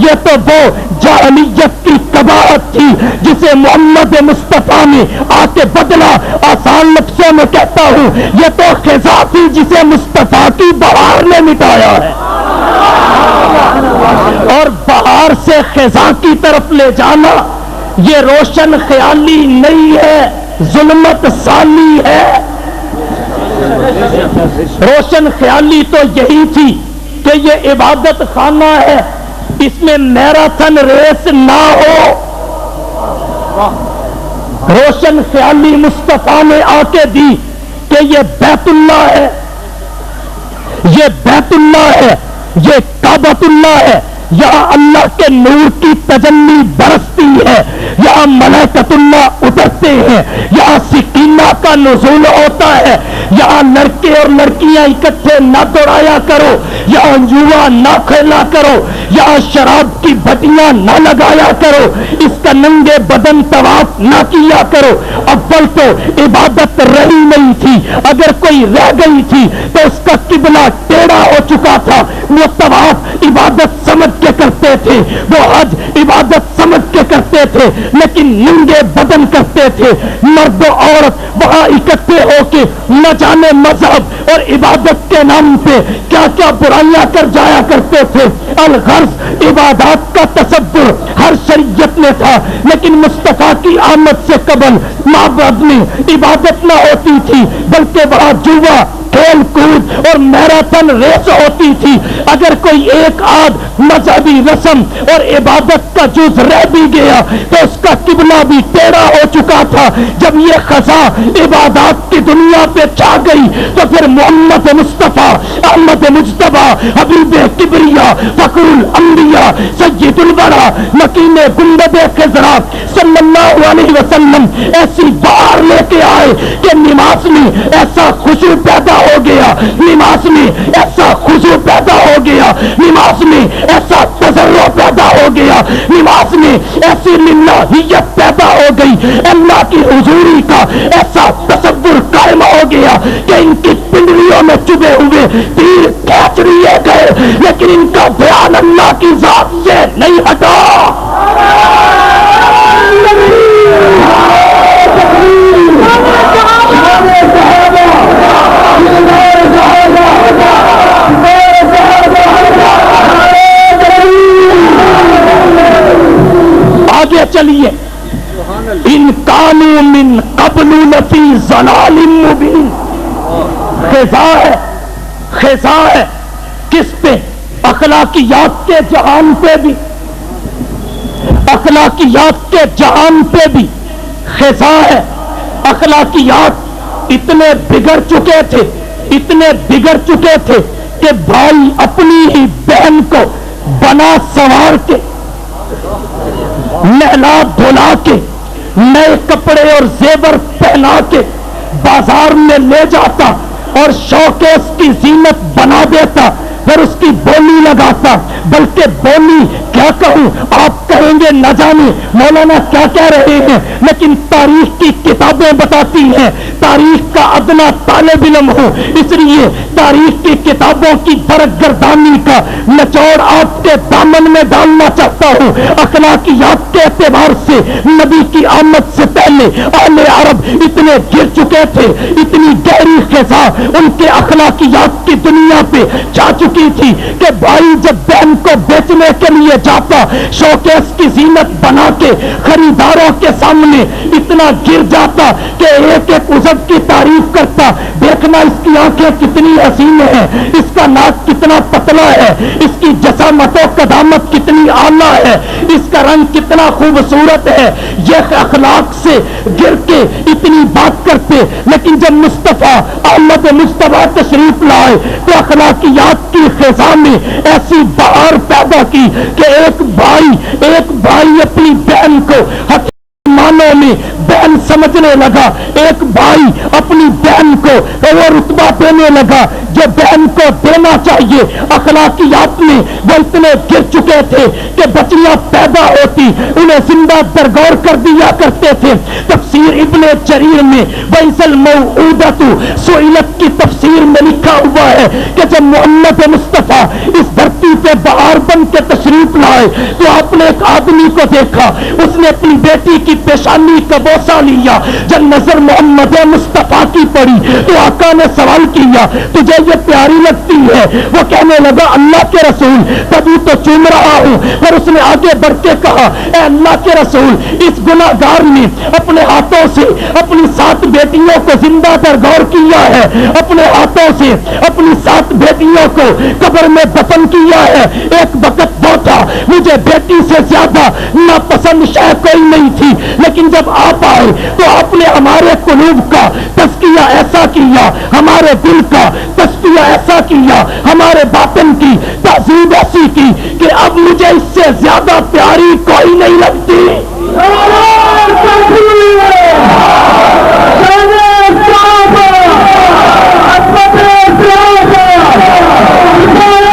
یہ تو وہ جاہلیت کی قباحت تھی جسے محمد مصطفیٰ نے آ کے بدلا۔ آسان لفظوں میں کہتا ہوں، یہ تو خزاں تھی جسے مصطفیٰ کی بہار نے مٹایا ہے، اور بہار سے خزاں کی طرف لے جانا یہ روشن خیالی نہیں ہے، ظلمت سالی ہے۔ روشن خیالی تو یہی تھی کہ یہ عبادت خانہ ہے، اس میں میراتھن ریس نہ ہو۔ روشن خیالی مصطفیٰ نے آ کے دی کہ یہ بیت اللہ ہے، یہ بیت اللہ ہے، یہ کعبۃ اللہ ہے، یہاں اللہ کے نور کی تجلی برستی ہے، یہاں ملائکۃ اللہ اترتے ہیں، یہاں سکینہ کا نزول ہوتا ہے، یہاں لڑکے اور لڑکیاں اکٹھے نہ دوڑایا کرو، یہاں جوا نہ کھیلا کرو، یہاں شراب کی بٹیاں نہ لگایا کرو، اس کا ننگے بدن طواف نہ کیا کرو۔ اول تو عبادت رہی نہیں تھی، اگر کوئی رہ گئی تھی تو اس کا قبلہ ٹیڑھا ہو چکا تھا، وہ طواف عبادت سمجھ کے کرتے تھے، وہ حج عبادت سمجھ کے کرتے تھے، لیکن ننگے بدن کرتے تھے۔ مرد و عورت وہاں اکٹھے ہو کے نہ جانے مذہب اور عبادت کے نام پہ کیا کیا برائیاں کر جایا کرتے تھے۔ الغرض عبادات کا تصور ہر شریعت میں تھا، لیکن مصطفیٰ کی آمد سے قبل معبد میں عبادت نہ ہوتی تھی، بلکہ وہاں جوا، کھیل کود اور میراتھن ریس ہوتی تھی۔ اگر کوئی ایک آدھ مذہبی رسم اور عبادت کا جز رہ بھی گیا تو اس کا قبلہ بھی ٹیڑھا ہو چکا تھا۔ جب یہ خزاں عبادات کی دنیا پہ چھا گئی تو پھر محمد مصطفیٰ، احمد مجتبیٰ، حبیب کبریا، فخر الانبیاء، سید الورا، مکین گنبد خضرا صلی اللہ علیہ وسلم ایسی بہار لے کے آئے کہ نماز میں ایسا خشوع پیدا ہو گیا، نماز میں ایسا خشوع پیدا ہو گیا، نماز میں ایسا تضرع پیدا ہو گیا، نماز میں ایسی للہیت پیدا ہو گئی، اللہ کی حضوری کا ایسا تصور قائم ہو گیا کہ ان کی پنڈلیوں میں چبھے ہوئے تیر کھینچ لیے گئے، لیکن ان کا دھیان اللہ کی ذات سے نہیں ہٹا۔ آگے چلیے، ان کانوا من قبل لفی ضلال مبین، خزاں ہے کس پہ؟ اخلاقیات کے جہان پہ بھی، اخلاقیات کے جہان پہ بھی خزاں ہے۔ اخلاقیات اتنے بگڑ چکے تھے کہ بھائی اپنی ہی بہن کو بنا سوار کے، نہلا دھلا کے، نئے کپڑے اور زیور پہنا کے بازار میں لے جاتا اور شوکیس کی زینت بنا دیتا، پھر اس کی بولی لگاتا، بلکہ بولی کیا کہوں، آپ کہیں گے نہ جانے مولانا کیا کہہ رہے ہیں، لیکن تاریخ کی کتابیں بتاتی ہیں، تاریخ کا ادنا طالب علم ہو، اس لیے تاریخ کی کتابوں کی برگردانی کا نچوڑ آپ کے دامن میں ڈالنا چاہتا ہوں۔ اخلاقیات کے اعتبار سے نبی کی آمد سے پہلے اہل عرب اتنے گر چکے تھے، اتنی گہری خزاں ان کے اخلاقیات کی دنیا پہ چھا چکی تھی کہ بھائی جب بہن کو بیچنے کے لیے جاتا، شوکیس کی زینت بنا کے خریداروں کے سامنے اتنا گر جاتا کہ ایک ایک عضو کی تعریف کرتا، دیکھنا اس کی آنکھیں کتنی حسین ہیں، اس کا ناک کتنا پتلا ہے، اس کی جسامت و قدامت کتنی اعلیٰ ہے، اس کا رنگ کتنا خوبصورت ہے، یہ اخلاق سے گر کے اتنی بات کرتے۔ لیکن جب مصطفیٰ احمد مجتبیٰ تشریف لائے تو اخلاقیات کی خزاں میں ایسی بہار پیدا کی کہ ایک بھائی اپنی بہن کو مانوں میں بہن سمجھنے لگا، ایک بھائی اپنی بہن کو وہ رتبہ دینے لگا جو بہن کو دینا چاہیے۔ اخلاقیات میں وہ اتنے گر چکے تھے کہ بچیاں پیدا ہوتی انہیں زندہ درگور کر دیا کرتے تھے۔ تفسیر ابن جریر میں وَإِذَا الْمَوْعُودَةُ سُئِلَتْ کی تفسیر میں لکھا ہوا ہے کہ جب محمد مصطفیٰ اس دھرتی پہ بہار بن کے تشریف لائے تو آپ نے ایک آدمی کو دیکھا، اس نے اپنی بیٹی کی پیشانی کا بوسہ لیا، جب نظر محمد مصطفیٰ کی پڑی تو آقا نے سوال کیا تجھے یہ پیاری لگتی ہے؟ وہ کہنے لگا اللہ کے رسول تبھی تو چوم رہا ہوں۔ پھر اس نے آگے بڑھ کے کہا اے اللہ کے رسول، اس گناہ گار نے اپنے ہاتھوں سے اپنی 7 بیٹیوں کو زندہ درگور کیا ہے، اپنے ہاتھوں سے اپنی 7 بیٹیوں کو قبر میں دفن کیا ہے۔ ایک وقت وہ تھا، مجھے بیٹی سے زیادہ ناپسند شے کوئی نہیں تھی، لیکن جب آپ آئے تو آپ نے ہمارے قلوب کا تزکیہ ایسا کیا، ہمارے دل کا تزکیہ ایسا کیا، ہمارے باطن کی تہذیب ایسی کی کہ اب مجھے اس سے زیادہ پیاری کوئی نہیں لگتی۔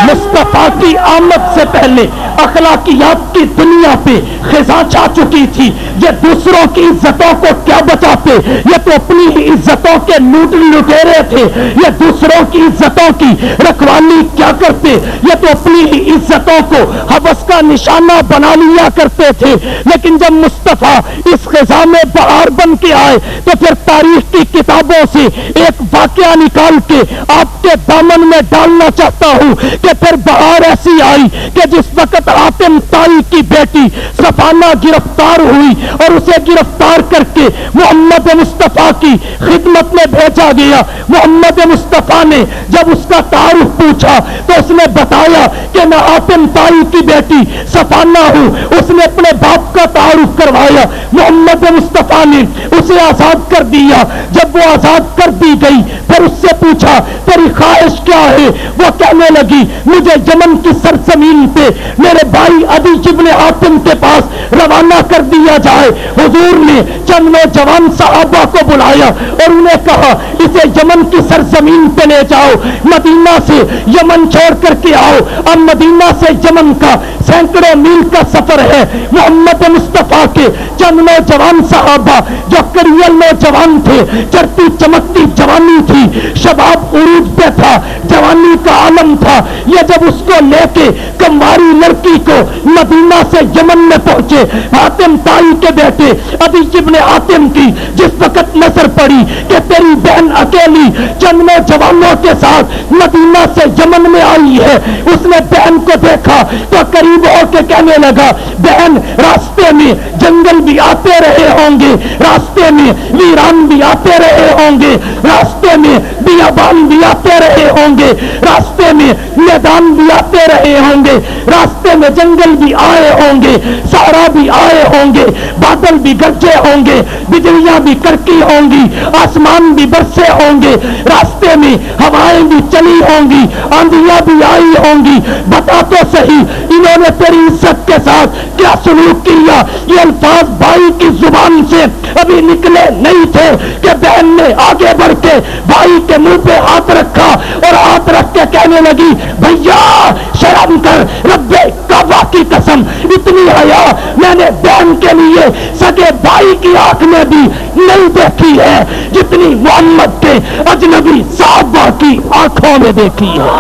مصطفیٰ کی آمد سے پہلے اخلاقیات کی دنیا پہ خزاں چھا چکی تھی۔ یہ دوسروں کی عزتوں کو کیا بچاتے، یہ تو اپنی ہی عزتوں کے لٹیرے تھے، یہ دوسروں کی عزتوں کی رکھوالی کیا کرتے، یہ تو اپنی ہی عزتوں کو ہوس کا نشانہ بنا لیا کرتے تھے۔ لیکن جب مصطفیٰ اس خزاں میں بہار بن کے آئے تو پھر تاریخ کی کتابوں سے ایک واقعہ نکال کے آپ کے دامن میں ڈالنا چاہتا ہوں کہ پھر بہار ایسی آئی کہ جس وقت حاتم طائی کی بیٹی صفانہ گرفتار ہوئی اور اسے گرفتار کر کے محمد مصطفیٰ کی خدمت میں بھیجا گیا۔ محمد مصطفیٰ نے جب اس کا تعارف پوچھا تو اس نے بتایا کہ میں حاتم طائی کی بیٹی صفانہ ہوں۔ اس نے اپنے باپ کا تعارف کروایا، محمد مصطفیٰ نے اسے آزاد کر دیا۔ جب وہ آزاد کر دی گئی پھر اس سے پوچھا تیری خواہش کیا ہے؟ وہ کہنے لگی مجھے یمن کی سرزمین پہ میرے بھائی عدی ابن حاتم کے پاس روانہ کر دیا جائے۔ حضور نے چند نوجوان صحابہ کو بلایا اور انہیں کہا اسے یمن کی سرزمین پہ لے جاؤ، مدینہ سے یمن چھوڑ کر کے آؤ۔ اب مدینہ سے یمن کا سینکڑوں میل کا سفر ہے۔ محمد مصطفیٰ کے چند نوجوان صحابہ جو کریل نوجوان تھے، چرتی چمکتی جوانی تھی، شباب عروج پہ تھا، جوانی کا عالم تھا، یہ جب اس کو لے کے کمواری لڑکی کو مدینہ سے یمن میں پہنچے، حاتم طائی کے بیٹے عدی ابن حاتم کی جس وقت نظر پڑی کہ تیری بہن اکیلی چند نوجوانوں کے ساتھ مدینہ سے یمن میں آئی ہے، اس نے بہن کو دیکھا تو قریب ہو کے کہنے لگا بہن راستے میں جنگل بھی آتے رہے ہوں گے، راستے میں ویران بھی آتے رہے ہوں گے، راستے میں بیابان بھی آتے رہے ہوں گے، راستے میں میدان بھی آتے رہے ہوں گے، راستے میں جنگل بھی آئے ہوں گے، صحرا بھی آئے ہوں گے، بادل بھی گرجے ہوں گے، بجلیاں بھی کڑکی ہوں گی، آسمان بھی برسے ہوں گے، راستے میں ہوائیں بھی چلی ہوں گی، آندھیاں بھی آئی ہوں گی، بتا تو صحیح انہوں نے تیری عزت کے ساتھ کیا سلوک کیا؟ یہ الفاظ بھائی کی زبان سے ابھی نکلے نہیں تھے کہ بہن نے آگے بڑھ کے بھائی کے منہ پہ ہاتھ رکھا اور ہاتھ رکھ کے کہنے لگی بھیا شرم کر، رب کعبہ کی قسم اتنی حیا میں نے بہن کے لیے سگے بھائی کی آنکھ میں بھی نہیں دیکھی ہے جتنی محمد کے اجنبی صحابہ کی آنکھوں میں دیکھی ہے۔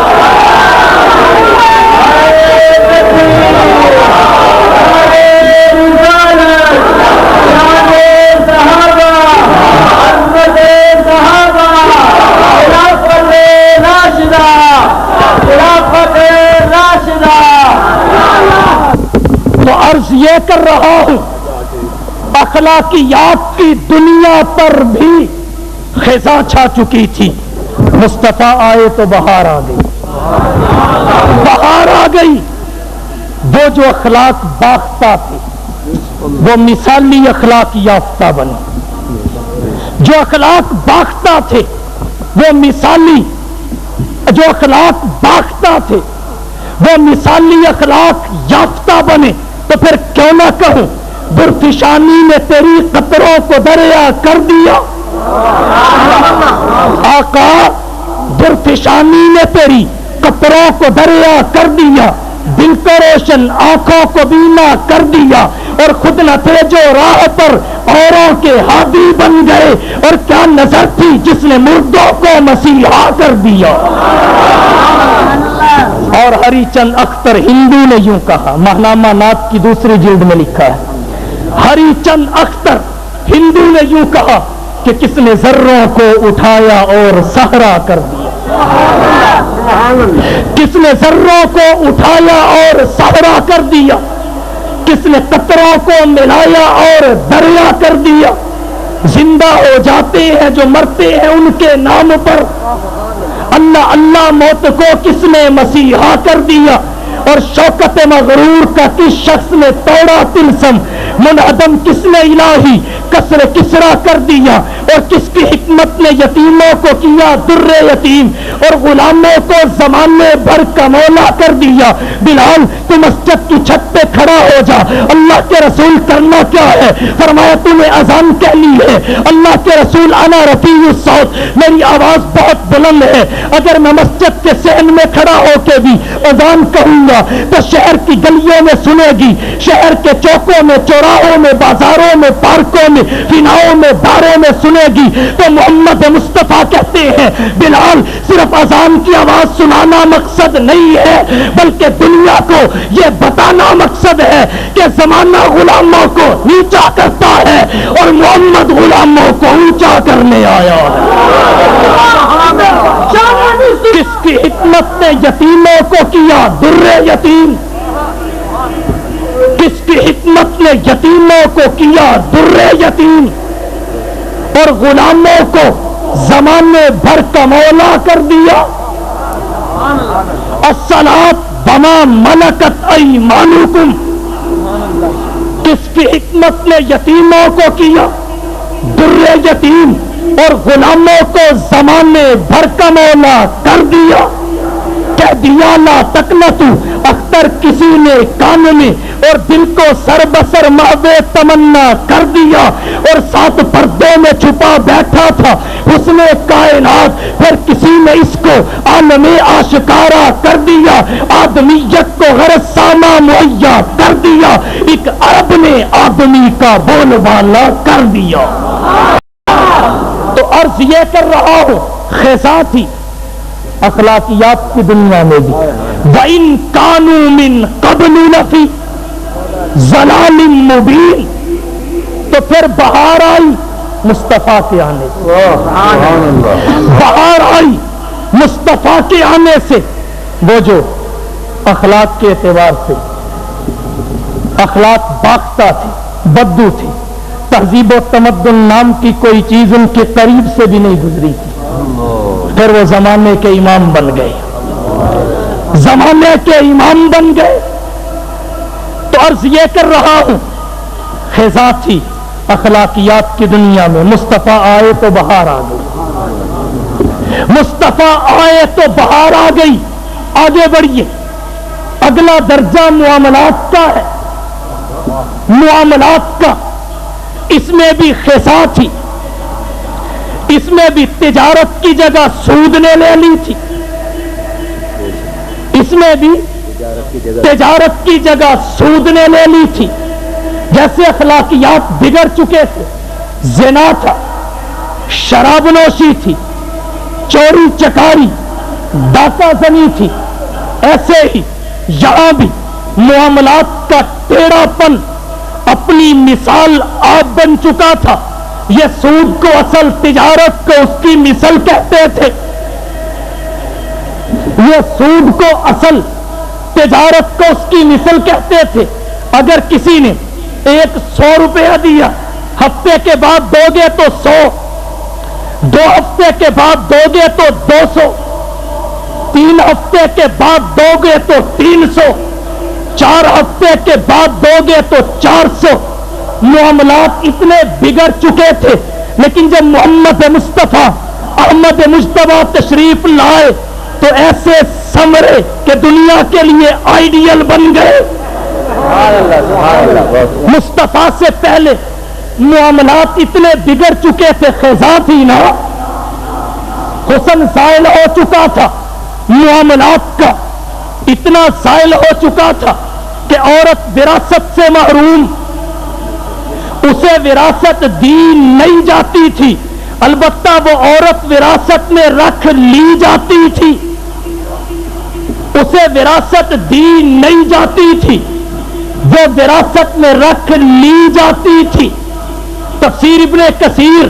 تو عرض یہ کر رہا ہوں اخلاقیات کی دنیا پر بھی خزاں چھا چکی تھی، مصطفیٰ آئے تو بہار آ گئی، بہار آ گئی۔ وہ جو اخلاق باختہ تھے وہ مثالی اخلاق یافتہ بنے، جو اخلاق باختہ تھے وہ مثالی، جو اخلاق باختہ تھے وہ مثالی اخلاق یافتہ بنے۔ تو پھر کیوں نہ کہوں درفشانی نے تیری قطروں کو دریا کر دیا، آقا درفشانی نے تیری قطروں کو دریا کر دیا، دل کو روشن آنکھوں کو بینا کر دیا، اور خود نہ تھے جو راہ پر اوروں کے ہادی بن گئے، اور کیا نظر تھی جس نے مردوں کو مسیحا کر دیا۔ اور ہری چند اختر ہندو نے یوں کہا، ماہنامہ نعت کی دوسری جلد میں لکھا ہے، ہری چند اختر ہندو نے یوں کہا کہ کس نے ذروں کو اٹھایا اور صحرا کر دیا، کس نے ذروں کو اٹھایا اور صحرا کر دیا، کس نے قطروں کو ملایا اور دریا کر دیا۔ زندہ ہو جاتے ہیں جو مرتے ہیں ان کے نام پر، اللہ اللہ موت کو کس نے مسیحا کر دیا، اور شوکت مغرور کا کس شخص نے توڑا تلسم، منعدم کس نے الہی کسر کسرا کر دیا، اور کس کی حکمت نے یتیموں کو کیا در یتیم، اور غلاموں کو زمانے بھر کا مولا کر دیا۔ بلال تو مسجد کی چھت پہ کھڑا ہو جا، اللہ کے رسول کرنا کیا ہے؟ فرمایا تو نے اذان کہہ لی ہے۔ اللہ کے رسول انا رفیع الصوت، میری آواز بہت بلند ہے، اگر میں مسجد کے صحن میں کھڑا ہو کے بھی اذان کہوں گا تو شہر کی گلیوں میں سنے گی، شہر کے چوکوں میں، چوراہوں میں، بازاروں میں، پارکوں میں، فناؤں میں، باروں میں سنے گی۔ تو محمد مصطفیٰ کہتے ہیں بلال صرف اذان کی آواز سنانا مقصد نہیں ہے، بلکہ دنیا کو یہ بتانا مقصد ہے کہ زمانہ غلاموں کو نیچا کرتا ہے اور محمد غلاموں کو اونچا کرنے آیا ہے۔ کس کی حکمت نے یتیموں کو کیا در یتیم، کس کی حکمت نے یتیموں کو کیا در یتیم، اور غلاموں کو زمانے بھر کا مولا کر دیا۔ الصلاۃ بما ملکت ایمانکم، کس کی حکمت نے یتیموں کو کیا در یتیم اور غلاموں کو زمانے بھر کا مولا کر دیا۔ کہہ دیا لا تقنطوا، اختر کسی نے کان میں اور دل کو سر بسر محو تمنا کر دیا، اور سات پردوں میں چھپا بیٹھا تھا حسن کائنات، پھر کسی نے اس کو عالم آشکارا کر دیا، آدمیت کو غرض ساما مہیا کر دیا، ایک عرب نے آدمی کا بول بالا کر دیا۔ تو عرض یہ کر رہا ہوں خزاں تھی اخلاقیات کی دنیا میں بھی، وَإِن كَانُوا مِن قَبْلُ لَفِي ضَلَالٍ مُبِينٍ، تو پھر بہار آئی مصطفیٰ کے آنے سے، بہار آئی مصطفیٰ کے آنے سے۔ وہ جو اخلاق کے اعتبار سے اخلاق باختہ تھی، بدو تھی، تہذیب و تمدن نام کی کوئی چیز ان کے قریب سے بھی نہیں گزری تھی، پھر وہ زمانے کے امام بن گئے، زمانے کے امام بن گئے۔ تو عرض یہ کر رہا ہوں خزاں تھی اخلاقیات کی دنیا میں، مصطفیٰ آئے تو بہار آ گئی، مصطفیٰ آئے تو بہار آ گئی۔ آگے بڑھیے، اگلا درجہ معاملات کا ہے، معاملات کا، اس میں بھی خزاں تھی، اس میں بھی تجارت کی جگہ سود نے لے لی تھی، اس میں بھی تجارت کی جگہ سود نے لے لی تھی۔ جیسے اخلاقیات بگڑ چکے تھے، زنا تھا، شراب نوشی تھی، چوری چکاری، ڈاکہ زنی تھی، ایسے ہی یہاں بھی معاملات کا ٹیڑھا پن اپنی مثال آپ بن چکا تھا۔ یہ سود کو اصل، تجارت کو اس کی مثل کہتے تھے، یہ سود کو اصل، تجارت کو اس کی مثل کہتے تھے۔ اگر کسی نے 100 روپیہ دیا، ہفتے کے بعد دو گے تو 100، 2 ہفتے کے بعد دو گے تو 200، 3 ہفتے کے بعد دو گے تو 300، 4 ہفتے کے بعد دو گے تو 400۔ معاملات اتنے بگڑ چکے تھے، لیکن جب محمد مصطفیٰ احمد مجتبیٰ تشریف لائے تو ایسے سمرے کہ دنیا کے لیے آئیڈیل بن گئے۔ مصطفیٰ سے پہلے معاملات اتنے بگڑ چکے تھے، خزاں تھی نا، حسن زائل ہو چکا تھا، معاملات کا اتنا زائل ہو چکا تھا کہ عورت وراثت سے محروم، اسے وراثت دی نہیں جاتی تھی، البتہ وہ عورت وراثت میں رکھ لی جاتی تھی، اسے وراثت دی نہیں جاتی تھی، وہ وراثت میں رکھ لی جاتی تھی۔ تفسیر ابن کثیر،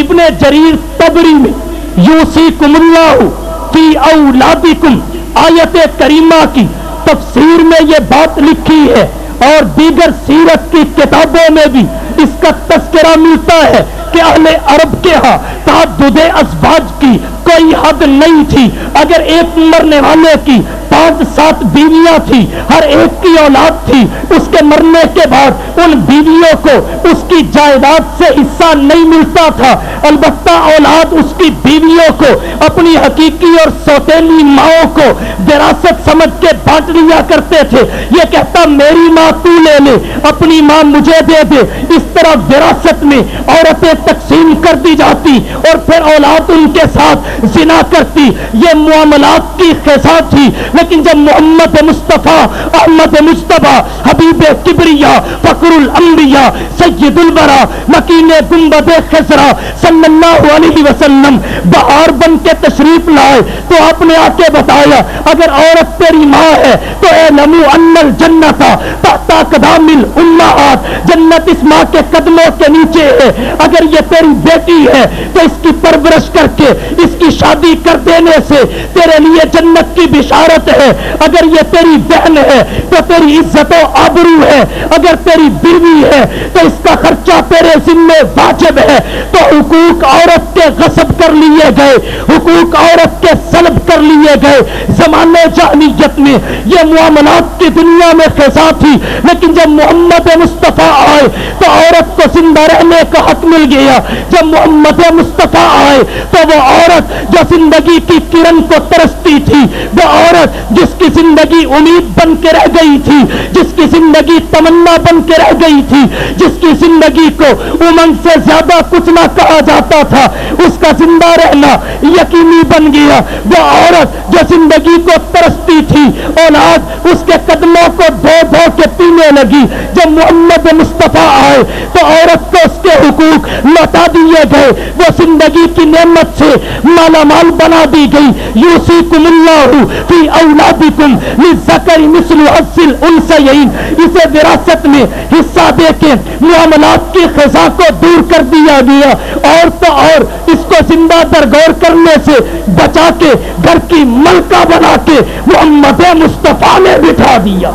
ابن جریر طبری میں یوصیکم اللہ فی اولادکم آیت کریمہ کی تفسیر میں یہ بات لکھی ہے، اور دیگر سیرت کی کتابوں میں بھی اس کا تذکرہ ملتا ہے کہ اہل عرب کے ہاں تعدد ازواج کی کوئی حد نہیں تھی. اگر ایک مرنے والے کی 5-7 بیویاں تھی, ہر ایک کی اولاد تھی, اس کے مرنے کے بعد ان بیویوں کو اس کی جائیداد سے حصہ نہیں ملتا تھا, البتہ اولاد اس کی بیویوں کو اپنی حقیقی اور سوتیلی ماؤں کو وراثت سمجھ کے بانٹ لیا کرتے تھے. یہ کہتا میری ماں تو لے لے, اپنی ماں مجھے دے دے. اس طرح وراثت میں عورتیں تقسیم کر دی جاتی اور پھر اولاد ان کے ساتھ زنا کرتی. یہ معاملات کی خزاں تھی. لیکن جب محمد مصطفیٰ احمد مصطفیٰ حبیب کبریا فخر الانبیاء سید البرا مکین گنبد خضرا صلی اللہ علیہ وسلم بہار بن کے تشریف لائے تو آپ نے آ کے بتایا اگر عورت تیری ماں ہے تو اعلموا ان الجنت تحت اقدام الامہات, جنت اس ماں کے قدموں کے نیچے ہے. اگر یہ تیری بیٹی ہے تو اس کی پرورش کر کے اس کی شادی کر دینے سے تیرے لیے جنت کی بشارت ہے. اگر یہ تیری بہن ہے تو تیری عزت و آبرو ہے. اگر تیری بیوی ہے تو اس کا خرچہ تیرے ذمہ واجب ہے. تو حقوق عورت کے غصب کر لیے گئے, حقوق عورت کے سلب کر لیے گئے. زمانے جاہلیت میں یہ معاملات کی دنیا میں خزاں تھی, لیکن جب محمد مصطفیٰ آئے تو عورت کو زندہ رہنے کا حق مل گیا. جب محمد مصطفیٰ آئے تو وہ عورت جو زندگی کی کرن کو ترستی تھی, وہ عورت جس کی زندگی امید بن کے رہ گئی تھی, جس کی زندگی تمنا بن کے رہ گئی تھی, جس کی زندگی کو امنگ سے زیادہ کچھ نہ کہا جاتا تھا, اس کا زندہ رہنا یقینی بن گیا. وہ عورت جو زندگی کو ترستی تھی, اولاد اس کے قدموں کو دھو دھو کے پینے لگی. جب محمد مصطفیٰ آئے تو عورت کو اس کے حقوق لوٹا دیے گئے, وہ زندگی کی نعمت سے مالا مال بنا دی گئی. یوصیکم اللہ فی اولادکم للذکر مثل حظ الانثیین, اسے وراثت میں حصہ دے کے معاملات کی خزاں کو دور کر دیا گیا. اور تو اور اس کو زندہ درگور کرنے سے بچا کے گھر کی ملکہ بنا کے محمد مصطفیٰ نے بٹھا دیا.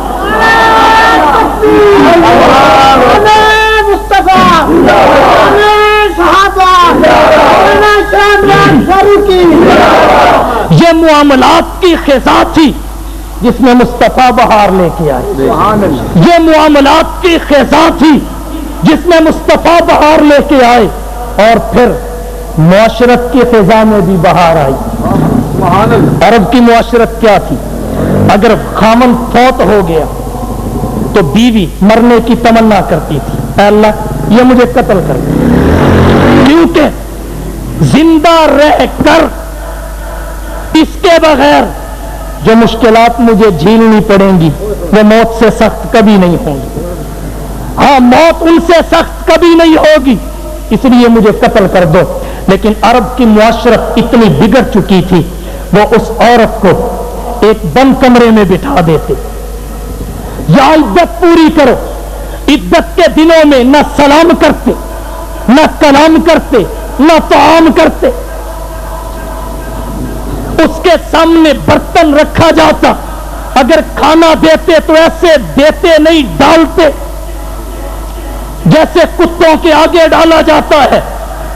یہ معاملات کی خزاں تھی جس میں مصطفیٰ بہار لے کے آئے. یہ معاملات کی خزاں تھی جس میں مصطفیٰ بہار لے کے آئے, اور پھر معاشرت کی خزاں میں بھی بہار آئی. عرب کی معاشرت کیا تھی؟ اگر خامن فوت ہو گیا تو بیوی مرنے کی تمنا کرتی تھی, اے اللہ یہ مجھے قتل کر دے, کیونکہ زندہ رہ کر اس کے بغیر جو مشکلات مجھے جھیلنی پڑیں گی وہ موت سے سخت کبھی نہیں ہوں گی. ہاں موت ان سے سخت کبھی نہیں ہوگی, اس لیے مجھے قتل کر دو. لیکن عرب کی معاشرت اتنی بگڑ چکی تھی, وہ اس عورت کو ایک بند کمرے میں بٹھا دیتے, یا عدت پوری کرو. عدت کے دنوں میں نہ سلام کرتے, نہ کلام کرتے, نہ طعام کرتے. اس کے سامنے برتن رکھا جاتا, اگر کھانا دیتے تو ایسے دیتے نہیں, ڈالتے جیسے کتوں کے آگے ڈالا جاتا ہے.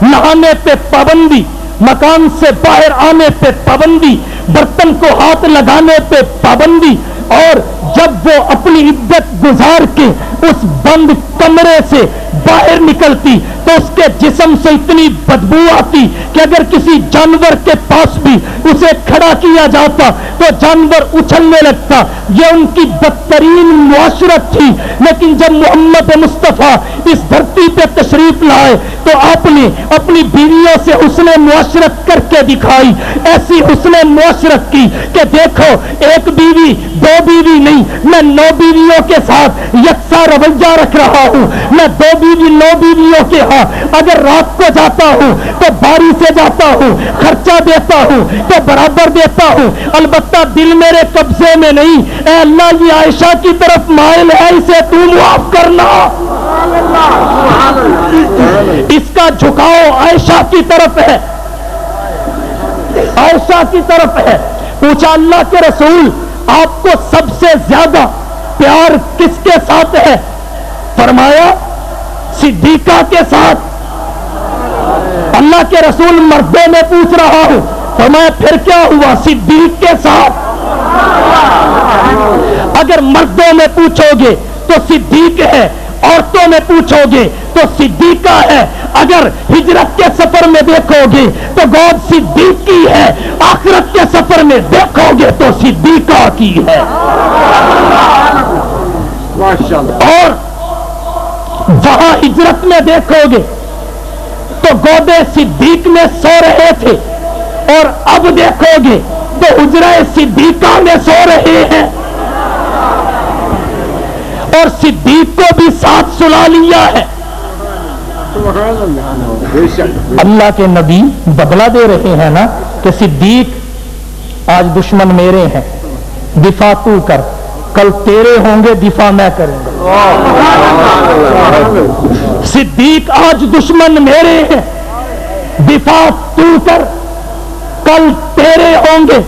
نہانے پہ پابندی, مکان سے باہر آنے پہ پابندی, برتن کو ہاتھ لگانے پہ پابندی. اور جب وہ اپنی عدت گزار کے اس بند کمرے سے باہر نکلتی تو اس کے جسم سے اتنی بدبو آتی کہ اگر کسی جانور کے پاس بھی اسے کھڑا کیا جاتا تو جانور اچھلنے لگتا. یہ ان کی بدترین معاشرت تھی. لیکن جب محمد مصطفیٰ اس دھرتی پہ تشریف لائے تو آپ نے اپنی بیویوں سے حسن معاشرت کر کے دکھائی. ایسی حسن معاشرت کی کہ دیکھو ایک بیوی دو بیوی نہیں, میں 9 بیویوں کے ساتھ یکساں رویہ رکھ رہا ہوں. میں 2 بیوی 9 بیویوں کے ہاں اگر رات کو جاتا ہوں تو باری سے جاتا ہوں, خرچہ دیتا ہوں تو برابر دیتا ہوں, البتہ دل میرے قبضے میں نہیں. اے اللہ یہ عائشہ کی طرف مائل ہے, اسے تو معاف کرنا. اس کا جھکاؤ عائشہ کی طرف ہے, عائشہ کی طرف ہے. پوچھا اللہ کے رسول آپ کو سب سے زیادہ پیار کس کے ساتھ ہے؟ فرمایا صدیقہ کے ساتھ. اللہ کے رسول مردوں میں پوچھ رہا ہوں, فرمایا پھر کیا ہوا؟ صدیق کے ساتھ۔ اگر مردوں میں پوچھو گے تو صدیق ہے، عورتوں میں پوچھو گے تو صدیقہ ہے، اگر ہجرت کے سفر میں دیکھو گے تو گود صدیق کی ہے، آخرت کے سفر میں دیکھو گے تو صدیقہ کی ہے۔ اور وہاں ہجرت میں دیکھو گے تو گود صدیق میں سو رہے تھے، اور اب دیکھو گے تو حجرہ صدیقہ میں سو رہے ہیں، اور صدیق کو بھی ساتھ سلا لیا ہے۔ اللہ کے نبی بدلہ دے رہے ہیں نا کہ صدیق آج دشمن میرے ہیں، دفاع تو کر، کل تیرے ہوں گے، دفاع میں کروں گا۔ صدیق آج دشمن میرے ہیں، دفاع تو کر، کل تیرے ہوں گے،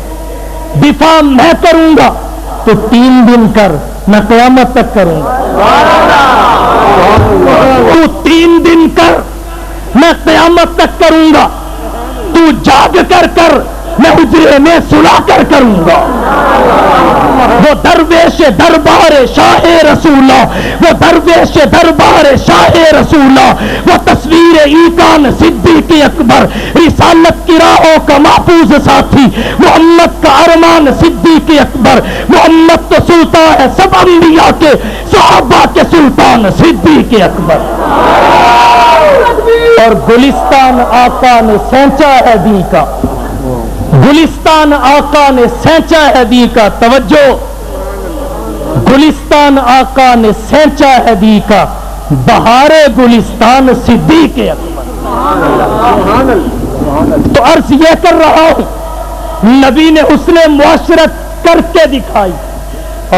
دفاع میں کروں گا۔ تو 3 دن کر، میں قیامت تک کروں گا۔ تو 3 دن کر، میں قیامت تک کروں گا۔ تو جاگ کر میں حجرے میں سلا کر کروں گا۔ وہ درویش دربار شاہ رسولہ، وہ درویش دربار شاہ رسولہ، وہ تصویر ایقان صدیق اکبر، رسالت کی راہوں کا محفوظ ساتھی، محمد کا ارمان صدیق اکبر۔ محمد تو سلطان ہے سب انبیاء کے، صحابہ کے سلطان صدیق اکبر۔ اور گلستان آقا نے سینچا ہے دی کا، گلستان آقا نے سینچا ہے دی کا، توجہ، گلستان آقا نے سینچا ہے دی کا، بہار گلستان صدیق اکبر۔ تو عرض یہ کر رہا ہوں، نبی نے حسن معاشرت کر کے دکھائی،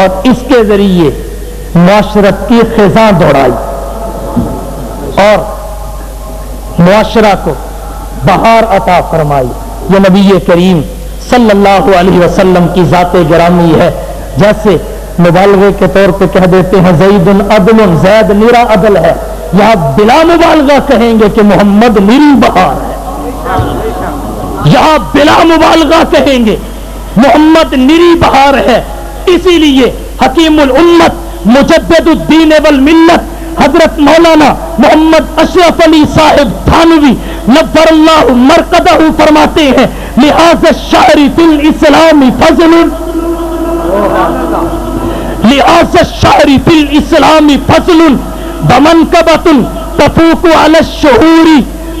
اور اس کے ذریعے معاشرت کی خزاں دوڑائی، اور معاشرہ کو بہار عطا فرمائی۔ یہ نبی کریم صلی اللہ علیہ وسلم کی ذات گرامی ہے۔ جیسے مبالغے کے طور پہ کہہ دیتے ہیں زید عدل، زید نیرا عدل ہے، یہاں بلا مبالغہ کہیں گے کہ محمد نیری بہار ہے، یہاں بلا مبالغہ کہیں گے محمد نیری بہار ہے۔ اسی لیے حکیم الامت مجدد الدین والملت حضرت مولانا محمد اشرف علی صاحب تھانوی نور اللہ مرقدہ فرماتے ہیں، لحاظ الشعر فی الاسلام فضل، لحاظ الشعر فی الاسلام فضل، بمنقبۃ تفوق علی الشہور،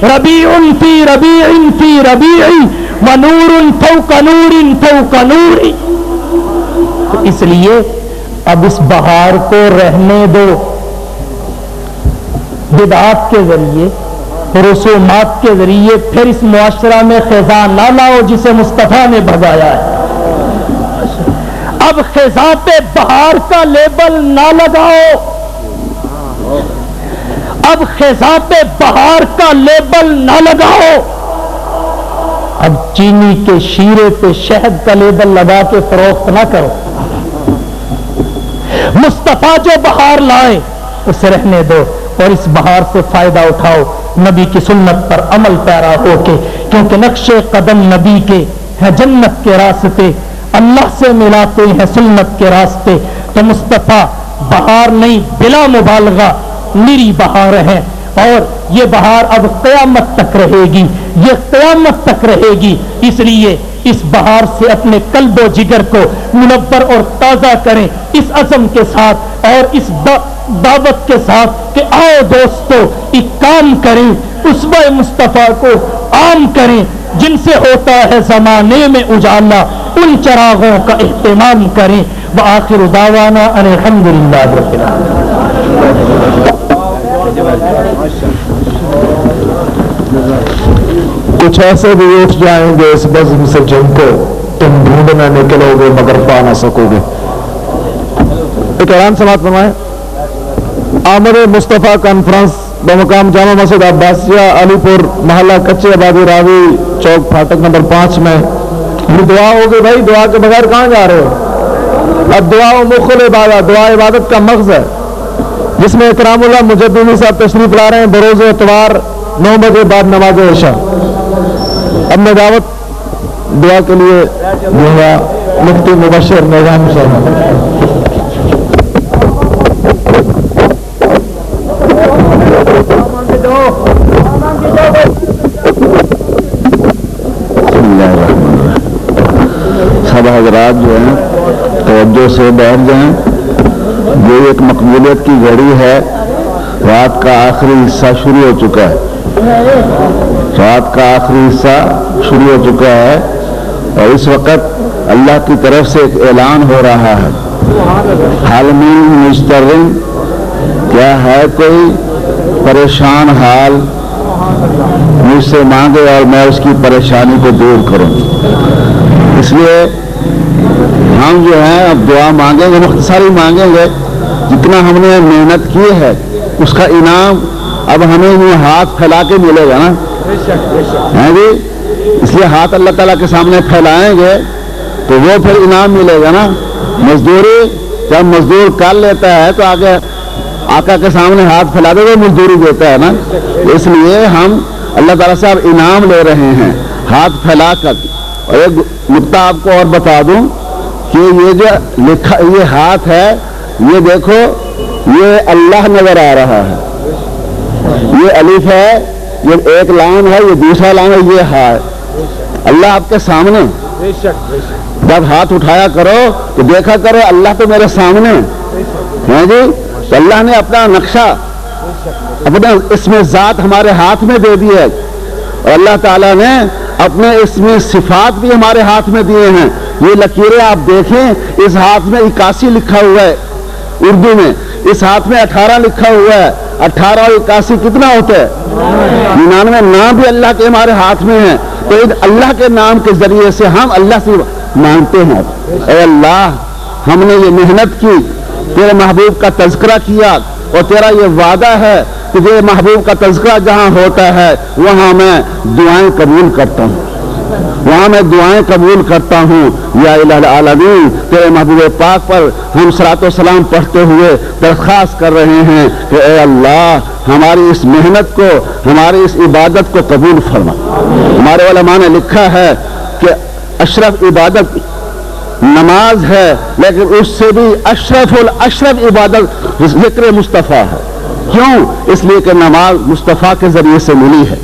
ربیع فی ربیع فی ربیع، ونور فوق نور فوق نور۔ اس لیے اب اس بہار کو رہنے دو، بدعات کے ذریعے، رسومات کے ذریعے پھر اس معاشرہ میں خزاں نہ لاؤ جسے مصطفیٰ نے بھگایا ہے۔ اب خزاں پہ بہار کا لیبل نہ لگاؤ، اب خزاں پہ بہار کا لیبل نہ لگاؤ، اب چینی کے شیرے پہ شہد کا لیبل لگا کے فروخت نہ کرو۔ مصطفیٰ جو بہار لائے اسے رہنے دو، اور اس بہار سے فائدہ اٹھاؤ، نبی کی سنت پر عمل پیرا ہو کے، کیونکہ نقش قدم نبی کے ہیں جنت کے راستے، اللہ سے ملاتے ہیں سنت کے راستے۔ تو مصطفیٰ بہار نہیں، بلا مبالغہ میری بہار ہے، اور یہ بہار اب قیامت تک رہے گی، یہ قیامت تک رہے گی۔ اس لیے اس بہار سے اپنے قلب و جگر کو منور اور تازہ کریں، اس عزم کے ساتھ اور اس دعوت کے ساتھ کہ آؤ دوستو ایک کام کریں، اسوہ مصطفیٰ کو عام کریں، جن سے ہوتا ہے زمانے میں اجالا، ان چراغوں کا اہتمام کریں۔ وآخر دعوانا ان الحمدللہ رب العالمین۔ کچھ ایسے بھی اٹھ جائیں گے اس بزم سے جن کو تم ڈھونڈنے نکلو گے مگر پا نہ سکو گے۔ ایک اعلان سماعت فرمائیں۔ آمد مصطفیٰ کانفرنس بمقام جامع مسجد عباسیہ علی پور محلہ کچے آبادی راوی چوک پھاٹک نمبر 5 میں یہ دعا ہوگی۔ بھائی دعا کے بغیر کہاں جا رہے ہو؟ اب دعا و مخل عبادت، دعا عبادت کا مغز ہے، جس میں اکرام اللہ مجددی صاحب تشریف لا رہے ہیں بروز اتوار 9 بجے بعد نماز عشاء۔ اب میں دعوت دعا کے لیے دوں گا مفتی مبشر نظام صاحب. سب حضرات جو ہیں توجہ سے بیٹھ جائیں. یہ ایک مقبولیت کی گھڑی ہے. رات کا آخری حصہ شروع ہو چکا ہے. رات کا آخری حصہ شروع ہو چکا ہے اور اس وقت اللہ کی طرف سے ایک اعلان ہو رہا ہے. حال من مسترن، کیا ہے کوئی پریشان حال مجھ سے مانگے اور میں اس کی پریشانی کو دور کروں. اس لیے ہم جو ہیں اب دعا مانگیں گے، مختصری مانگیں گے. جتنا ہم نے محنت کی ہے اس کا انعام اب ہمیں یہ ہاتھ پھیلا کے ملے گا نا جی. اس لیے ہاتھ اللہ تعالیٰ کے سامنے پھیلائیں گے تو وہ پھر انعام ملے گا نا. مزدوری جب مزدور کر لیتا ہے تو آگے آقا کے سامنے ہاتھ پھیلا دے تو مزدوری دیتا ہے نا. اس لیے ہم اللہ تعالیٰ سے اب انعام لے رہے ہیں ہاتھ پھیلا کر. اور ایک نقطہ آپ کو اور بتا دوں کہ یہ جو لکھا یہ ہاتھ ہے، یہ دیکھو یہ اللہ نظر آ رہا ہے. یہ الف ہے، یہ ایک لام ہے، یہ دوسرا لام ہے، یہ ہے اللہ آپ کے سامنے. جب ہاتھ اٹھایا کرو تو دیکھا کرو اللہ تو میرے سامنے ہے جی. تو اللہ نے اپنا نقشہ اپنا اسم ذات ہمارے ہاتھ میں دے دی ہے اور اللہ تعالیٰ نے اپنے اسم صفات بھی ہمارے ہاتھ میں دیے ہیں. یہ لکیریں آپ دیکھیں، اس ہاتھ میں 81 لکھا ہوا ہے اردو میں، اس ہاتھ میں 18 لکھا ہوا ہے. 18 اور 81 کتنا ہوتا ہے؟ 99 نام بھی اللہ کے ہمارے ہاتھ میں ہیں. تو اللہ کے نام کے ذریعے سے ہم اللہ سے مانگتے ہیں. اے اللہ، ہم نے یہ محنت کی، تیرے محبوب کا تذکرہ کیا اور تیرا یہ وعدہ ہے کہ تیرے محبوب کا تذکرہ جہاں ہوتا ہے وہاں میں دعائیں قبول کرتا ہوں، وہاں میں دعائیں قبول کرتا ہوں. یا الہ العالمین، تیرے محبوب پاک پر ہم صلاۃ و سلام پڑھتے ہوئے درخواست کر رہے ہیں کہ اے اللہ ہماری اس محنت کو، ہماری اس عبادت کو قبول فرما. ہمارے علماء نے لکھا ہے کہ اشرف عبادت نماز ہے، لیکن اس سے بھی اشرف الاشرف عبادت ذکر مصطفیٰ ہے. کیوں؟ اس لیے کہ نماز مصطفیٰ کے ذریعے سے ملی ہے.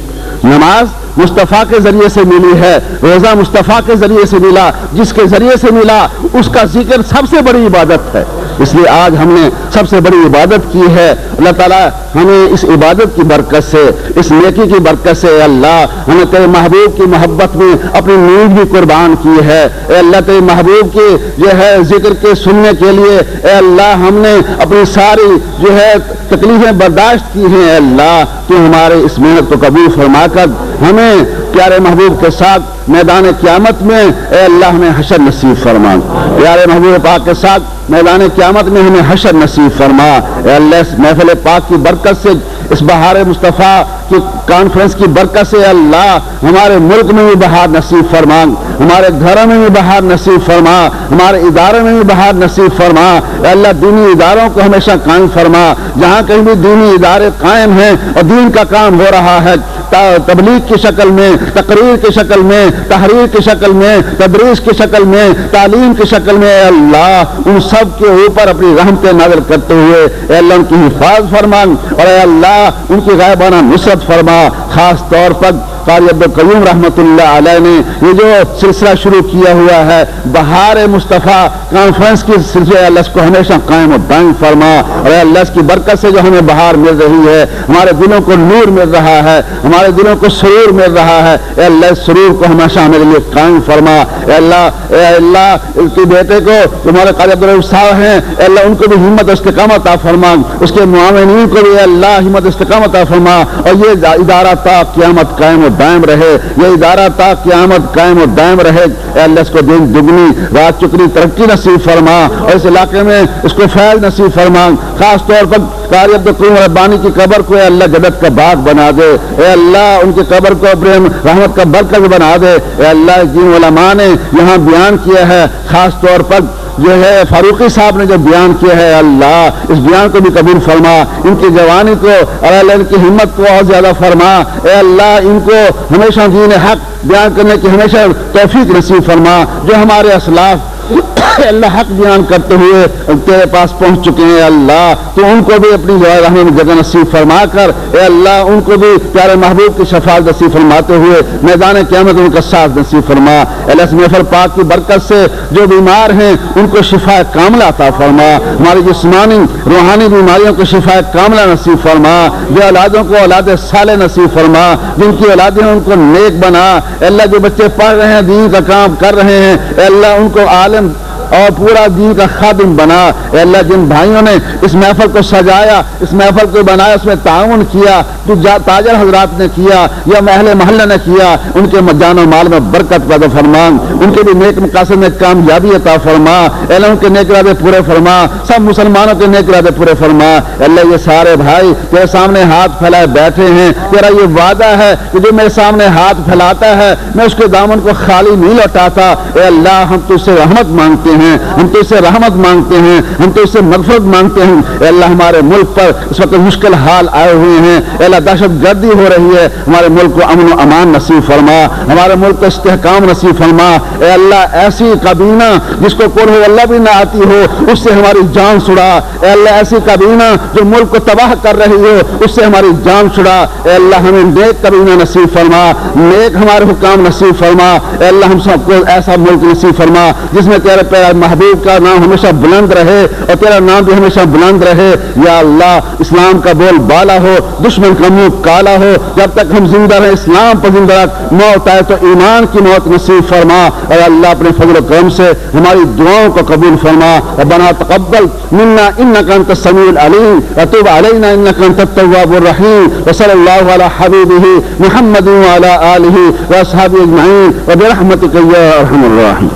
نماز مصطفیٰ کے ذریعے سے ملی ہے. روزہ مصطفیٰ کے ذریعے سے ملا. جس کے ذریعے سے ملا اس کا ذکر سب سے بڑی عبادت ہے. اس لیے آج ہم نے سب سے بڑی عبادت کی ہے. اللہ تعالیٰ ہمیں اس عبادت کی برکت سے، اس نیکی کی برکت سے، اے اللہ ہمیں تیرے محبوب کی محبت میں اپنی نیند بھی قربان کی ہے. اے اللہ تیرے محبوب کی جو ہے ذکر کے سننے کے لیے اے اللہ ہم نے اپنی ساری جو ہے تکلیفیں برداشت کی ہیں. اے اللہ تو ہمارے اس محنت کو قبول فرما کر ہمیں پیارے محبوب کے ساتھ میدان قیامت میں اے اللہ ہمیں حشر نصیب فرما. پیارے محبوب پاک کے ساتھ میدان قیامت میں ہمیں حشر نصیب فرما. اے اللہ اس محفل پاک کی برکت سے، اس بہار مصطفیٰ کی کانفرنس کی برکت سے اے اللہ ہمارے ملک میں بھی بہار نصیب فرما، ہمارے گھروں میں بھی بہار نصیب فرما، ہمارے اداروں میں بھی بہار نصیب فرما. اے اللہ دینی اداروں کو ہمیشہ قائم فرما. جہاں کہیں بھی دینی ادارے قائم ہیں اور دین کا کام ہو رہا ہے، تبلیغ کی شکل میں، تقریر کی شکل میں، تحریر کی شکل میں، تدریس کی شکل میں، تعلیم کی شکل میں، اے اللہ ان سب کے اوپر اپنی رحمت نازل کرتے ہوئے اے اللہ ان کی حفاظت فرما اور اے اللہ ان کی غائبانہ نصرت فرما. خاص طور پر قاری عبدالقیوم رحمۃ اللہ علیہ نے یہ جو سلسلہ شروع کیا ہوا ہے بہار مصطفیٰ کانفرنس کی سلسلہ، اللہ اس کو ہمیشہ قائم و دائم فرما. اور اے اللہ اس کی برکت سے جو ہمیں بہار مل رہی ہے، ہمارے دلوں کو نور مل رہا ہے، ہمارے دلوں کو سرور مل رہا ہے، اے اللہ اس سرور کو ہمیشہ ہمارے لیے قائم فرما. اے اللہ اس کے بیٹے کو تمہارے قاری عبدالرحیم صاحب ہیں، اے اللہ ان کو بھی ہمت استقامت عطا فرما. اس کے معاونین کو بھی اے اللہ ہمت استقامت عطا فرما. اور یہ ادارہ تا قیامت قائم و دائم رہے، یہ ادارہ تا قیامت قائم و دائم رہے. اے اللہ اس کو دن دگنی رات چکنی ترقی نصیب فرما اور اس علاقے میں اس کو فیض نصیب فرما. خاص طور پر قاری عبدالقیوم ربانی کی قبر کو اے اللہ جنت کا باغ بنا دے. اے اللہ ان کی قبر کو رحمت کا برکت بنا دے. اے اللہ جن علماء نے یہاں بیان کیا ہے، خاص طور پر جو ہے فاروقی صاحب نے جو بیان کیا ہے اللہ اس بیان کو بھی قبول فرما، ان کی جوانی کو اور اللہ ان کی ہمت کو اور زیادہ فرما، اے اللہ ان کو ہمیشہ دین حق بیان کرنے کی ہمیشہ توفیق نصیب فرما، جو ہمارے اسلاف اللہ حق بیان کرتے ہوئے تیرے پاس پہنچ چکے ہیں اللہ تو ان کو بھی اپنی رحمت میں جگہ نصیب فرما کر اے اللہ ان کو بھی پیارے محبوب کی شفاعت نصیب فرماتے ہوئے میدان قیامت ان کا ساتھ نصیب فرما، اللہ اس محفل پاک کی برکت سے جو بیمار ہیں ان کو شفا کاملہ عطا فرما، ہماری جسمانی روحانی بیماریوں کو شفا کاملہ نصیب فرما، جو اولادوں کو اولاد صالح نصیب فرما، جن کی اولادیں ان کو نیک بنا، اے اللہ جو بچے پڑھ رہے ہیں دین کا کام کر رہے ہیں اے اللہ ان کو عالم اور پورا دین کا خادم بنا، اے اللہ جن بھائیوں نے اس محفل کو سجایا اس محفل کو بنایا اس میں تعاون کیا تو تاجر حضرات نے کیا یا اہل محلہ نے کیا ان کے جان و مال میں برکت پیدا فرما، ان کے بھی نیک مقاصد میں کامیابی عطا فرما، اے اللہ ان کے نیک ارادے پورے فرما، سب مسلمانوں کے نیک ارادے پورے فرما، اے اللہ یہ سارے بھائی تیرے سامنے ہاتھ پھیلائے بیٹھے ہیں، تیرا یہ وعدہ ہے کہ جو میرے سامنے ہاتھ پھیلاتا ہے میں اس کے دامن کو خالی نہیں لوٹاتا، اے اللہ ہم تو اس سے رحمت مانگتے ہیں، ہم تو اس سے رحمت مانگتے ہیں، ہم تو اس سے مغفرت مانگتے ہیں، اے اللہ ہمارے ملک پر اس وقت مشکل حال آئے ہوئے ہیں، اے اللہ دہشت گردی ہو رہی ہے، ہمارے ملک کو امن و امان نصیب فرما، ہمارے ملک کو استحکام نصیب فرما، اے اللہ ایسی کابینہ جس کو قل ہو اللہ بھی نہ آتی ہو اس سے ہماری جان چھڑا، اے اللہ ایسی کابینہ جو ملک کو تباہ کر رہی ہو اس سے ہماری جان چھڑا، اے اللہ ہمیں نیک کابینہ نصیب فرما، نیک ہمارے حکام نصیب فرما، اے اللہ ہم سب کو ایسا ملک نصیب فرما جس میں تیرے پیارے محبوب کا نام ہمیشہ بلند رہے اور تیرا نام بھی ہمیشہ بلند رہے، یا اللہ اسلام کا بول بالا ہو دشمن کا منہ کالا ہو، جب تک ہم زندہ رہیں اسلام پر زندہ رکھ، موت آئے تو ایمان کی موت نصیب فرما، اور اللہ اپنے فضل و کرم سے ہماری دعاؤں کو قبول فرما، ربنا تقبل منا انك انت السميع العليم وتب علينا انك انت التواب الرحيم، وصلى الله على حبيبه محمد وعلى آله واصحابه اجمعين وبرحمتك يا ارحم الراحمين.